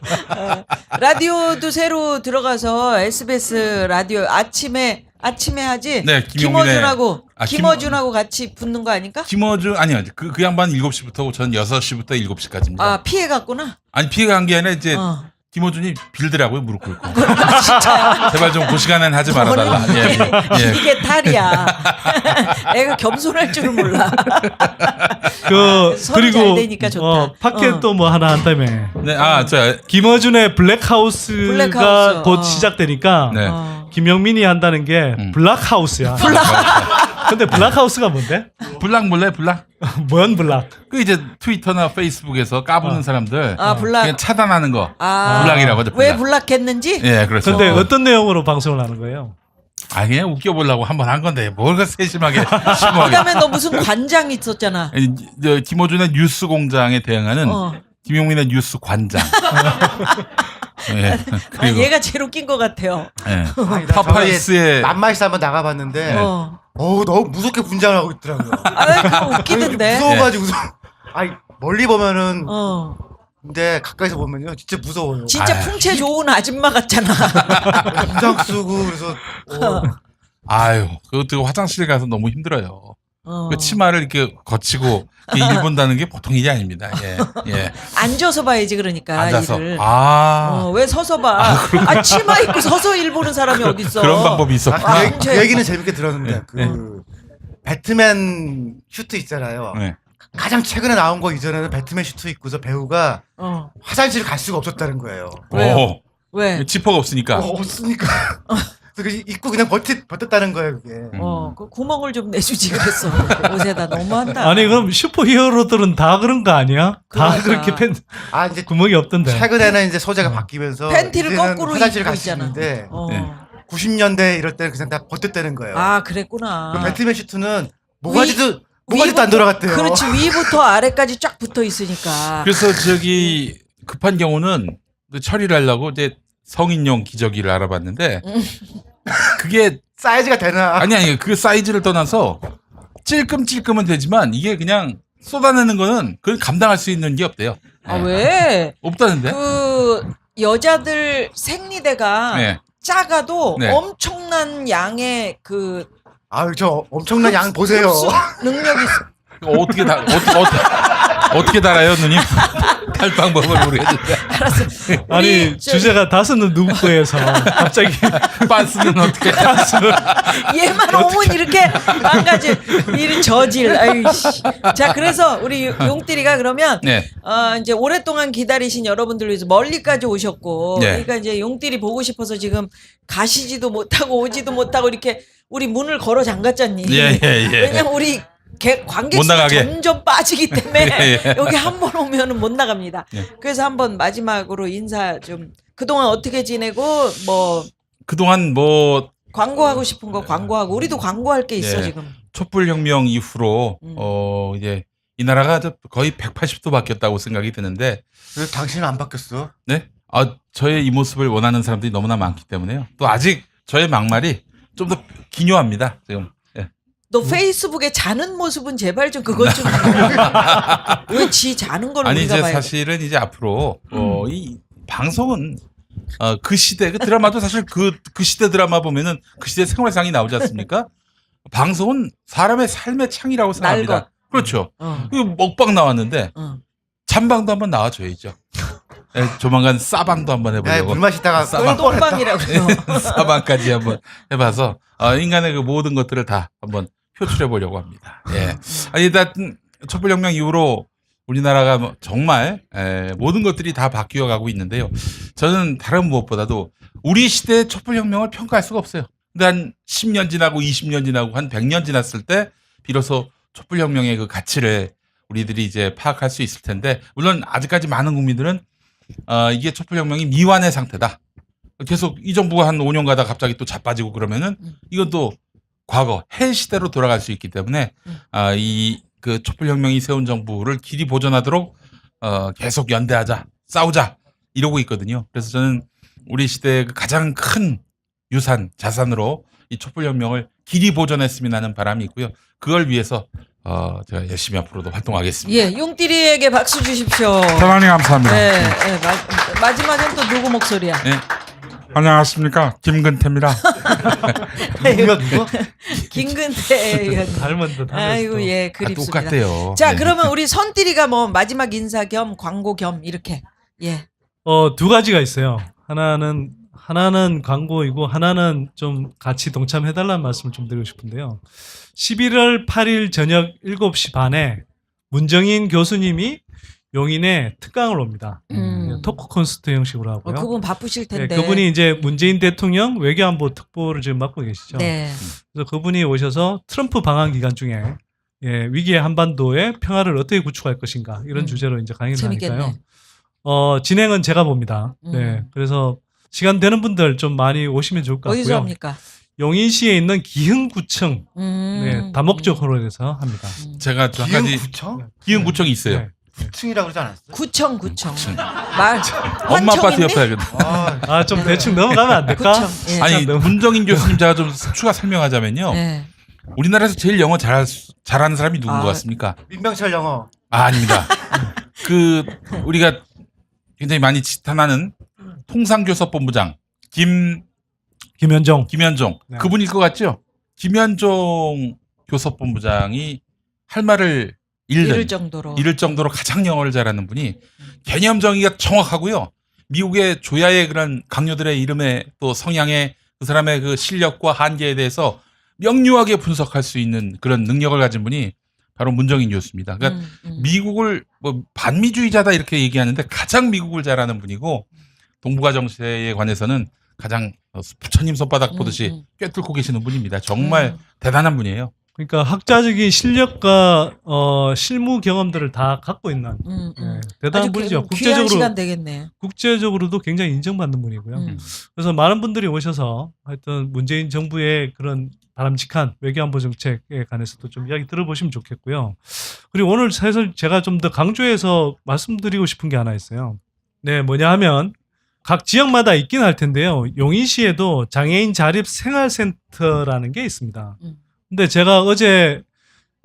라디오도 새로 들어가서 SBS 라디오 아침에 하지. 네, 김어준하고 아, 김어준하고 같이 붙는 거 아닌가? 김어준 아니요 그 양반 7시부터 전 6시부터 7시까지입니다. 아 피해 갔구나. 아니 피해 간 게 아니라 이제 어. 김어준이 빌더라고요 무릎 꿇고. 제발 좀 그 시간엔 하지 말아달라. 예. 이게 탈이야. 애가 겸손할 줄은 몰라. 그리고 잘 되니까 좋다. 팟캐스트 뭐 하나 한다며. 네, 저 김어준의 블랙하우스가 블랙하우스, 곧 시작되니까 네. 김영민이 한다는 게 블락하우스야. 근데 블락하우스가 뭔데? 블락 몰래 블락. 뭔 블락? 그 이제 트위터나 페이스북에서 까부는 사람들 블락. 그냥 차단하는 거. 아, 블락이라고 하죠. 왜 블락. 블락했는지? 예, 그렇죠. 근데 어떤 내용으로 방송을 하는 거예요? 아 그냥 웃겨보려고 한번 한 건데 뭘가 세심하게 심하게. 그다음에 너 무슨 관장 있었잖아. 김어준의 뉴스 공장에 대응하는 어. 김용민의 뉴스 관장. 예. 그리고 얘가 제일 웃긴 것 같아요. 예. 아니, 나 파파이스의 맘마이스 한번 나가봤는데 너무 무섭게 분장을 하고 있더라고요. 그거 웃기던데. 무서워가지고 아니 멀리 보면은 어. 근데 가까이서 보면요 진짜 무서워요. 진짜 아유. 풍채 좋은 아줌마 같잖아. 분장 쓰고 그래서 아유 그것도 화장실 가서 너무 힘들어요. 어. 그 치마를 이렇게 거치고 이렇게 일 본다는 게 보통 일이 아닙니다. 예. 예. 앉아서 봐야지 그러니까 앉아서. 일을. 아. 왜 서서 봐? 치마 입고 서서 일 보는 사람이 어딨어? 그런 방법이 있었고. 그 얘기는 재밌게 들었는데 네. 그 배트맨 슈트 있잖아요. 네. 가장 최근에 나온 거 이전에는 배트맨 슈트 입고서 배우가 어. 화장실 갈 수가 없었다는 거예요. 왜요? 오. 왜? 지퍼가 없으니까. 없으니까. 그래서 입고 그냥 버텼다는 거예요, 그게. 그 구멍을 좀 내주지 그랬어. 옷에다 너무한다. 아니 그럼 슈퍼히어로들은 다 그런 거 아니야? 다 그러니까. 그렇게 아, 이제 구멍이 없던데. 최근에는 이제 소재가 바뀌면서 팬티를 이제는 거꾸로 화장실 입고 갈 수 있잖아. 있는데 어. 네. 90년대 이럴 때는 그냥 다 버텼다는 거예요. 아 그랬구나. 그 배트맨 슈트는 모가지도 안 돌아갔대요. 그렇지 위부터 아래까지 쫙 붙어 있으니까. 그래서 저기 급한 경우는 처리를 하려고 이제 성인용 기저귀를 알아봤는데 그게 사이즈가 되나? 아니 그 사이즈를 떠나서 찔끔찔끔은 되지만 이게 그냥 쏟아내는 거는 그걸 감당할 수 있는 게 없대요. 아 왜? 없다는데? 그 여자들 생리대가 네. 작아도 네. 엄청난 양의 그 아유, 저 엄청난 양 보세요. 능력이 있어. 어떻게 어떻게 달아요, 누님? 달 방법을 모르겠는데. 알았어. 아니 우리 주제가 다섯은 누구 거에서 갑자기 빤스는 어떻게? 얘만 오면 이렇게 망가질 이런 저질. 아이씨. 자, 그래서 우리 용띠리가 그러면 네. 이제 오랫동안 기다리신 여러분들 위해서 멀리까지 오셨고, 네. 그러니까 이제 용띠리 보고 싶어서 지금 가시지도 못하고 오지도 못하고 이렇게 우리 문을 걸어 잠갔잖니. 예. 왜냐면 우리 관객 못 수가 나가게. 점점 빠지기 때문에 예. 여기 한 번 오면은 못 나갑니다. 예. 그래서 한번 마지막으로 인사 좀 그동안 어떻게 지내고 뭐 그동안 뭐 광고하고 싶은 거 광고하고 우리도 광고할 게 있어 예. 지금. 촛불혁명 이후로 이제 이 나라가 거의 180도 바뀌었다고 생각이 드는데 왜 당신은 안 바뀌었어? 네? 저의 이 모습을 원하는 사람들이 너무나 많기 때문에요. 또 아직 저의 막말이 좀 더 기묘합니다. 지금. 예. 너 페이스북에 자는 모습은 제발 좀 그것 좀. 왜 지 자는 걸 아니 우리가 이제 봐야 돼? 사실은 이제 앞으로 이 방송은 그 시대 그 드라마도 사실 그 시대 드라마 보면은 그 시대 생활상이 나오지 않습니까? 방송은 사람의 삶의 창이라고 생각합니다. 날것. 그렇죠. 어. 그 먹방 나왔는데 어. 찬방도 한번 나와줘야죠. 예, 조만간 싸방도 한번 야, 해보려고. 물 마시다가 싸방. 똥방이라고요. 싸방까지 한번 해봐서 인간의 그 모든 것들을 다 한번 표출해 보려고 합니다. 예. 아니 일단 촛불혁명 이후로 우리나라가 뭐 정말 모든 것들이 다 바뀌어 가고 있는데요. 저는 다른 무엇보다도 우리 시대의 촛불혁명을 평가할 수가 없어요. 근데 한 10년 지나고 20년 지나고 한 100년 지났을 때 비로소 촛불혁명의 그 가치를 우리들이 이제 파악할 수 있을 텐데 물론 아직까지 많은 국민들은 이게 촛불혁명이 미완의 상태다. 계속 이 정부가 한 5년 가다 갑자기 또 자빠지고 그러면은 이건 또 과거 헬 시대로 돌아갈 수 있기 때문에 이 그 촛불혁명이 세운 정부를 길이 보존하도록 계속 연대하자, 싸우자 이러고 있거든요. 그래서 저는 우리 시대의 그 가장 큰 유산, 자산으로 이 촛불혁명을 길이 보존했으면 하는 바람이 있고요. 그걸 위해서 제가 열심히 앞으로도 활동하겠습니다. 예, 용띠리에게 박수 주십시오. 대단히 감사합니다. 네, 마지막엔 또 누구 목소리야? 네. 안녕하십니까, 김근태입니다. 누가? 김근태 의원. 닮은 듯 하면서 아이고 예, 그립습니다. 똑같대요. 자, 네. 그러면 우리 선띠리가 뭐 마지막 인사 겸 광고 겸 이렇게. 예. 두 가지가 있어요. 하나는 광고이고 하나는 좀 같이 동참해달라는 말씀을 좀 드리고 싶은데요. 11월 8일 저녁 7시 반에 문정인 교수님이 용인에 특강을 옵니다. 토크 콘서트 형식으로 하고요. 그분 바쁘실 텐데. 그분이 이제 문재인 대통령 외교안보 특보를 지금 맡고 계시죠. 네. 그래서 그분이 오셔서 트럼프 방한 기간 중에 위기의 한반도의 평화를 어떻게 구축할 것인가 이런 주제로 이제 강의를 재밌겠네. 하니까요. 진행은 제가 봅니다. 네. 그래서 시간 되는 분들 좀 많이 오시면 좋을 것 어디서 같고요. 합니까? 용인시에 있는 기흥구청 다목적으로 해서 합니다. 제가 한 가지 구청? 기흥구청이 있어요. 네. 구층이라고 그러지 않았어? 구청. 말. 엄마 아빠트 환청이니? 옆에 하겠다. 좀 대충 넘어가면 안 될까? 구청. 예. 아니 너무- 문정인 교수님 제가 좀 추가 설명하자면요. 네. 우리나라에서 제일 영어 잘하는 사람이 누군 것 같습니까? 민병철 영어. 아닙니다. 우리가 굉장히 많이 지탄하는 통상교섭본부장 김현종. 김현종 네. 그분일 것 같죠? 김현종 교섭본부장이 할 말을 이를 잃을 정도로 가장 영어를 잘하는 분이 음. 개념 정의가 정확하고요. 미국의 조야의 그런 강요들의 이름에 또 성향에 그 사람의 그 실력과 한계에 대해서 명료하게 분석할 수 있는 그런 능력을 가진 분이 바로 문정인 교수입니다. 그러니까 미국을 뭐 반미주의자다 이렇게 얘기하는데 가장 미국을 잘하는 분이고 동북아 정세에 관해서는 가장 부처님 손바닥 보듯이 꿰뚫고 계시는 분입니다. 정말 대단한 분이에요. 그러니까 학자적인 실력과 실무 경험들을 다 갖고 있는 대단한 분이죠. 귀한 시간 되겠네. 국제적으로도 굉장히 인정받는 분이고요. 그래서 많은 분들이 오셔서 하여튼 문재인 정부의 그런 바람직한 외교안보 정책에 관해서도 좀 이야기 들어보시면 좋겠고요. 그리고 오늘 사실 제가 좀 더 강조해서 말씀드리고 싶은 게 하나 있어요. 네, 뭐냐 하면 각 지역마다 있긴 할 텐데요. 용인시에도 장애인 자립 생활센터라는 게 있습니다. 근데 제가 어제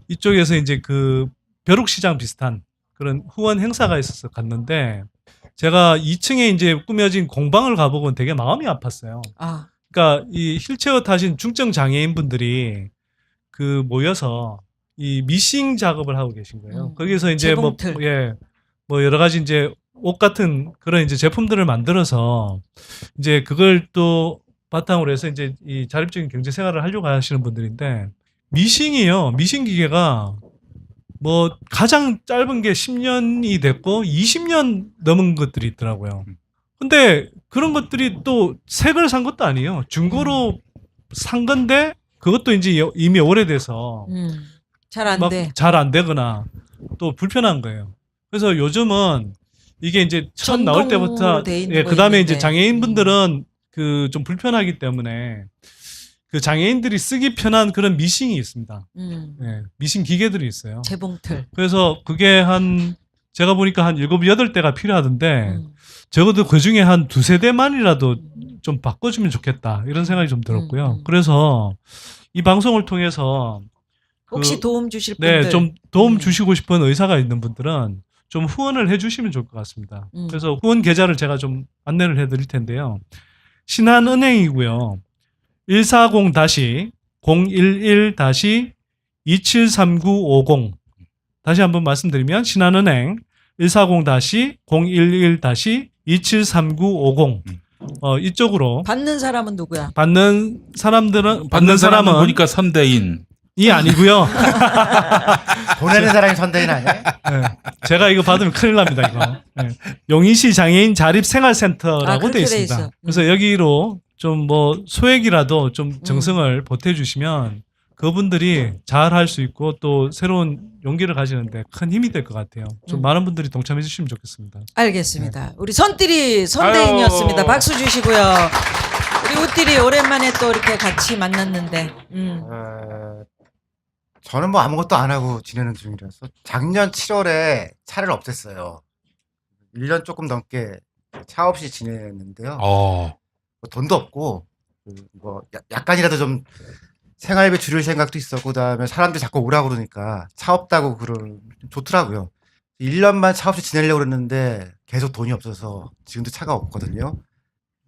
이쪽에서 이제 그 벼룩시장 비슷한 그런 후원 행사가 있어서 갔는데 제가 2층에 이제 꾸며진 공방을 가보고 되게 마음이 아팠어요. 그러니까 이 휠체어 타신 중증 장애인 분들이 그 모여서 이 미싱 작업을 하고 계신 거예요. 음. 거기서 이제 재봉틀. 뭐 여러 가지 이제 옷 같은 그런 이제 제품들을 만들어서 이제 그걸 또 바탕으로 해서 이제 이 자립적인 경제 생활을 하려고 하시는 분들인데 미싱이요. 미싱 기계가 뭐 가장 짧은 게 10년이 됐고 20년 넘은 것들이 있더라고요. 근데 그런 것들이 또 새 걸 산 것도 아니에요. 중고로 산 건데 그것도 이제 이미 오래돼서 잘 안 막 돼. 잘 안 되거나 또 불편한 거예요. 그래서 요즘은 이게 이제 처음 나올 전동으로 때부터 돼 있는 예, 거 그다음에 있는데. 이제 장애인분들은 그 좀 불편하기 때문에 그 장애인들이 쓰기 편한 그런 미싱이 있습니다. 예, 미싱 기계들이 있어요. 재봉틀. 그래서 그게 한 제가 보니까 한 7, 8대가 필요하던데 음. 적어도 그 중에 한 2-3대만이라도 좀 바꿔주면 좋겠다 이런 생각이 좀 들었고요. 그래서 이 방송을 통해서 혹시 그- 도움 주실 분들. 네, 좀 도움 주시고 싶은 의사가 있는 분들은 좀 후원을 해주시면 좋을 것 같습니다. 그래서 후원 계좌를 제가 좀 안내를 해드릴 텐데요. 신한은행이고요. 140-011-273950 다시 한번 말씀드리면 신한은행 140-011-273950 이쪽으로 받는 사람은 누구야? 받는 사람은 보니까 선대인. 이 아니고요. 보내는 사람이 선대인 아니에요? 네. 제가 이거 받으면 큰일 납니다. 이거. 네. 용인시 장애인 자립생활센터라고 그렇게 돼 돼 있습니다. 있어. 그래서 여기로 좀 뭐 소액이라도 좀 정성을 보태주시면 그분들이 잘 할 수 있고 또 새로운 용기를 가지는데 큰 힘이 될 것 같아요. 좀 많은 분들이 동참해 주시면 좋겠습니다. 알겠습니다. 우리 선띠리 선대인이었습니다. 아유. 박수 주시고요. 우리 우띠리 오랜만에 또 이렇게 같이 만났는데. 저는 뭐 아무것도 안 하고 지내는 중이라서 작년 7월에 차를 없앴어요. 1년 조금 넘게 차 없이 지냈는데요. 뭐 돈도 없고 뭐 약간이라도 좀 생활비 줄일 생각도 있었고 그다음에 사람들이 자꾸 오라고 그러니까 차 없다고 좀 좋더라고요. 1년만 차 없이 지내려고 그랬는데 계속 돈이 없어서 지금도 차가 없거든요.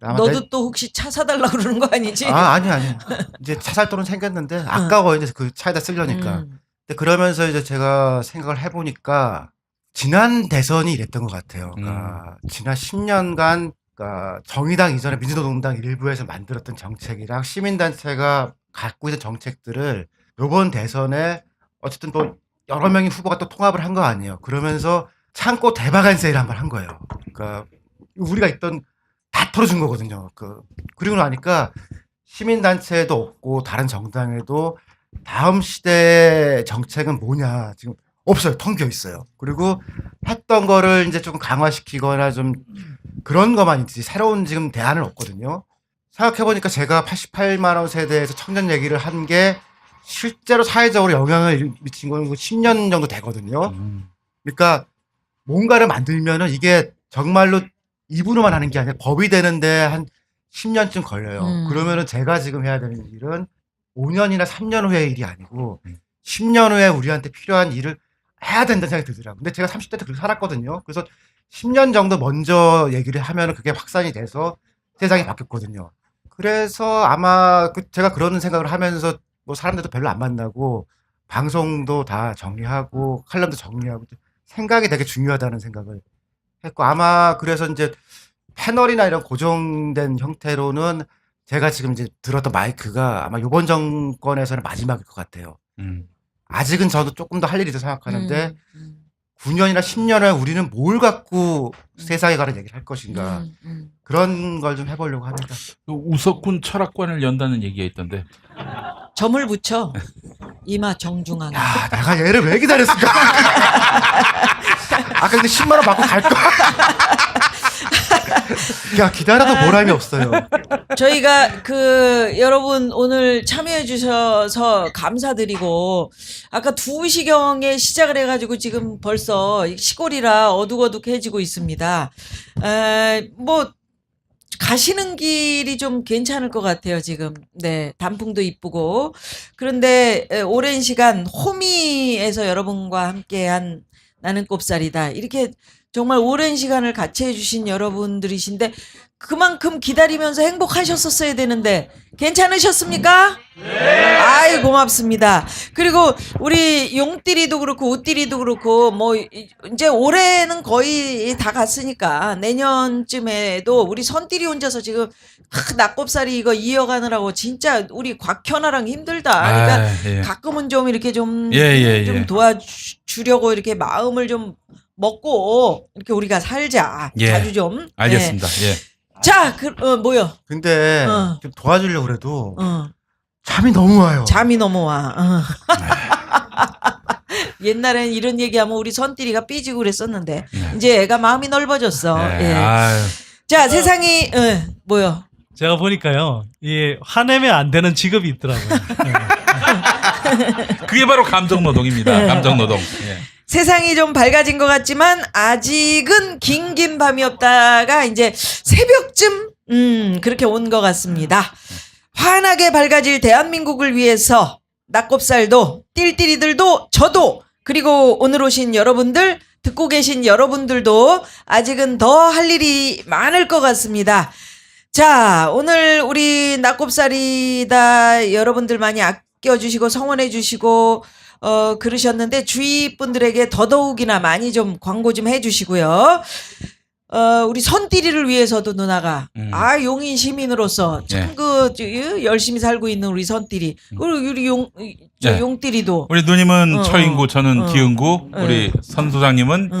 아마 너도 또 혹시 차 사달라고 그러는 거 아니지? 아니. 이제 차 살 돈은 생겼는데 아까워요. 이제 그 차에다 쓰려니까. 근데 그러면서 이제 제가 생각을 해보니까 지난 대선이 이랬던 것 같아요. 그러니까 지난 10년간 그러니까 정의당 이전에 민주노동당 일부에서 만들었던 정책이랑 시민단체가 갖고 있는 정책들을 이번 대선에 어쨌든 또 여러 명의 후보가 또 통합을 한 거 아니에요. 그러면서 창고 대박한 세일을 한번 한 거예요. 그러니까 우리가 있던 다 털어준 거거든요. 그리고 나니까 시민단체도 없고 다른 정당에도 다음 시대 정책은 뭐냐 지금 없어요. 텅 비어 있어요. 그리고 했던 거를 이제 좀 강화시키거나 좀 그런 것만 있지 새로운 지금 대안은 없거든요. 생각해보니까 제가 88만 원 세대에서 청년 얘기를 한 게 실제로 사회적으로 영향을 미친 건 10년 정도 되거든요. 그러니까 뭔가를 만들면은 이게 정말로 입으로만 하는 게 아니라 법이 되는데 한 10년쯤 걸려요. 그러면은 제가 지금 해야 되는 일은 5년이나 3년 후의 일이 아니고 10년 후에 우리한테 필요한 일을 해야 된다는 생각이 들더라고요. 근데 제가 30대 때 그렇게 살았거든요. 그래서 10년 정도 먼저 얘기를 하면은 그게 확산이 돼서 세상이 바뀌었거든요. 그래서 아마 제가 그런 생각을 하면서 뭐 사람들도 별로 안 만나고 방송도 다 정리하고 칼럼도 정리하고 생각이 되게 중요하다는 생각을 했고 아마 그래서 이제 패널이나 이런 고정된 형태로는 제가 지금 이제 들었던 마이크가 아마 이번 정권에서는 마지막일 것 같아요. 아직은 저도 조금 더 할 일이 있다고 생각하는데 9년이나 10년 후에 우리는 뭘 갖고 세상에 관한 얘기를 할 것인가 그런 걸 좀 해보려고 합니다. 우석군 철학관을 연다는 얘기가 있던데. 점을 붙여 이마 정중앙에. 야, 내가 얘를 왜 기다렸을까? 아까 근데 10만 원 받고 갈 거. 야, 기다려도 보람이 없어요. 저희가 여러분 오늘 참여해 주셔서 감사드리고 아까 2시경에 시작을 해가지고 지금 벌써 시골이라 어둑어둑해지고 있습니다. 뭐 가시는 길이 좀 괜찮을 것 같아요, 지금. 네, 단풍도 이쁘고. 그런데 오랜 시간 호미에서 여러분과 함께한 나는 꼽살이다. 이렇게 정말 오랜 시간을 같이 해주신 여러분들이신데 그만큼 기다리면서 행복하셨었어야 되는데 괜찮으셨습니까? 네. 아이 고맙습니다. 그리고 우리 용띠리도 그렇고 우띠리도 그렇고 뭐 이제 올해는 거의 다 갔으니까 내년쯤에도 우리 선띠리 혼자서 지금 낙곱살이 이거 이어가느라고 진짜 우리 곽현아랑 힘들다. 그러니까 예. 가끔은 좀 이렇게 좀 예. 도와주려고 이렇게 마음을 좀 먹고 이렇게 우리가 살자. 예. 자주 좀. 알겠습니다. 예. 자, 뭐요? 근데 어. 좀 도와주려고 그래도 어. 잠이 너무 와요. 잠이 너무 와. 옛날엔 이런 얘기하면 우리 선띠리가 삐지고 그랬었는데 이제 애가 마음이 넓어졌어. 네. 예. 아유. 자, 세상이 뭐요? 제가 보니까요, 이 화내면 안 되는 직업이 있더라고요. 그게 바로 감정노동입니다. 감정노동. 예. 세상이 좀 밝아진 것 같지만 아직은 긴 밤이었다가 이제 새벽쯤 그렇게 온 것 같습니다. 환하게 밝아질 대한민국을 위해서 낙곱살도 띨띨이들도 저도 그리고 오늘 오신 여러분들 듣고 계신 여러분들도 아직은 더 할 일이 많을 것 같습니다. 자, 오늘 우리 낙곱살이다 여러분들 많이 아껴주시고 성원해 주시고 그러셨는데 주위 분들에게 더더욱이나 많이 좀 광고 좀 해주시고요. 우리 선띠리를 위해서도 누나가 용인 시민으로서 참 열심히 살고 있는 우리 선띠리 우리 네. 용띠리도 우리 누님은 처인구, 저는 어. 기흥구, 우리 선 소장님은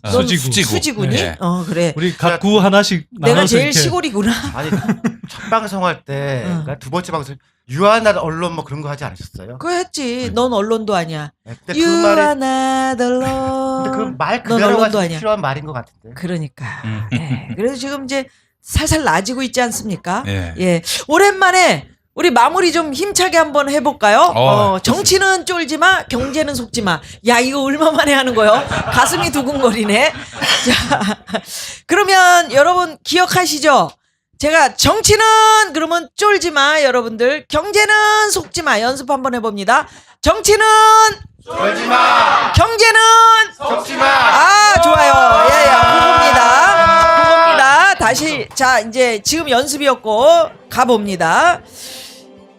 수지구. 니 네. 그래. 우리 각 구 하나씩 내가 나눠서 제일 이렇게 시골이구나. 아니 첫 방송할 때 그러니까 두 번째 방송 유한한 언론 뭐 그런 거 하지 않으셨어요? 그거 했지. 넌 언론도 아니야. 네, 근데 You 그 are 말이 not alone. 근데 그 말 넌 그대로가 언론도 아니야. 필요한 말인 것 같은데. 그러니까. 예. 그래서 지금 이제 살살 나아지고 있지 않습니까? 예. 예. 오랜만에 우리 마무리 좀 힘차게 한번 해볼까요? 정치는 쫄지 마, 경제는 속지 마. 야, 이거 얼마만에 하는 거요? 가슴이 두근거리네. 자, 그러면 여러분 기억하시죠? 제가 정치는 그러면 쫄지 마, 여러분들. 경제는 속지 마. 연습 한번 해봅니다. 정치는 쫄지 마. 경제는 속지 마. 아, 좋아요. 그겁니다. 다시, 자, 이제 지금 연습이었고, 가봅니다.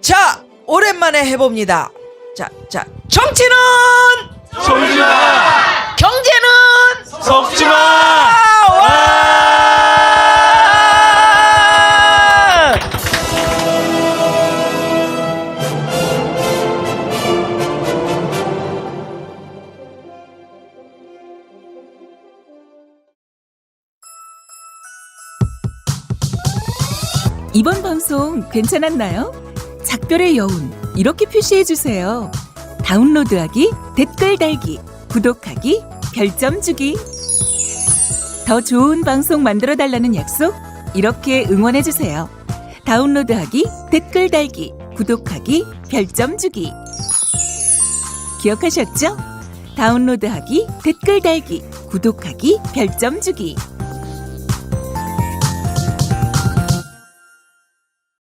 자, 오랜만에 해봅니다. 자, 정치는 쫄지 마! 경제는 썩지 마! 와! 이번 방송 괜찮았나요? 작별의 여운 이렇게 표시해 주세요. 다운로드하기, 댓글 달기, 구독하기, 별점 주기. 더 좋은 방송 만들어 달라는 약속 이렇게 응원해 주세요. 다운로드하기, 댓글 달기, 구독하기, 별점 주기. 기억하셨죠? 다운로드하기, 댓글 달기, 구독하기, 별점 주기.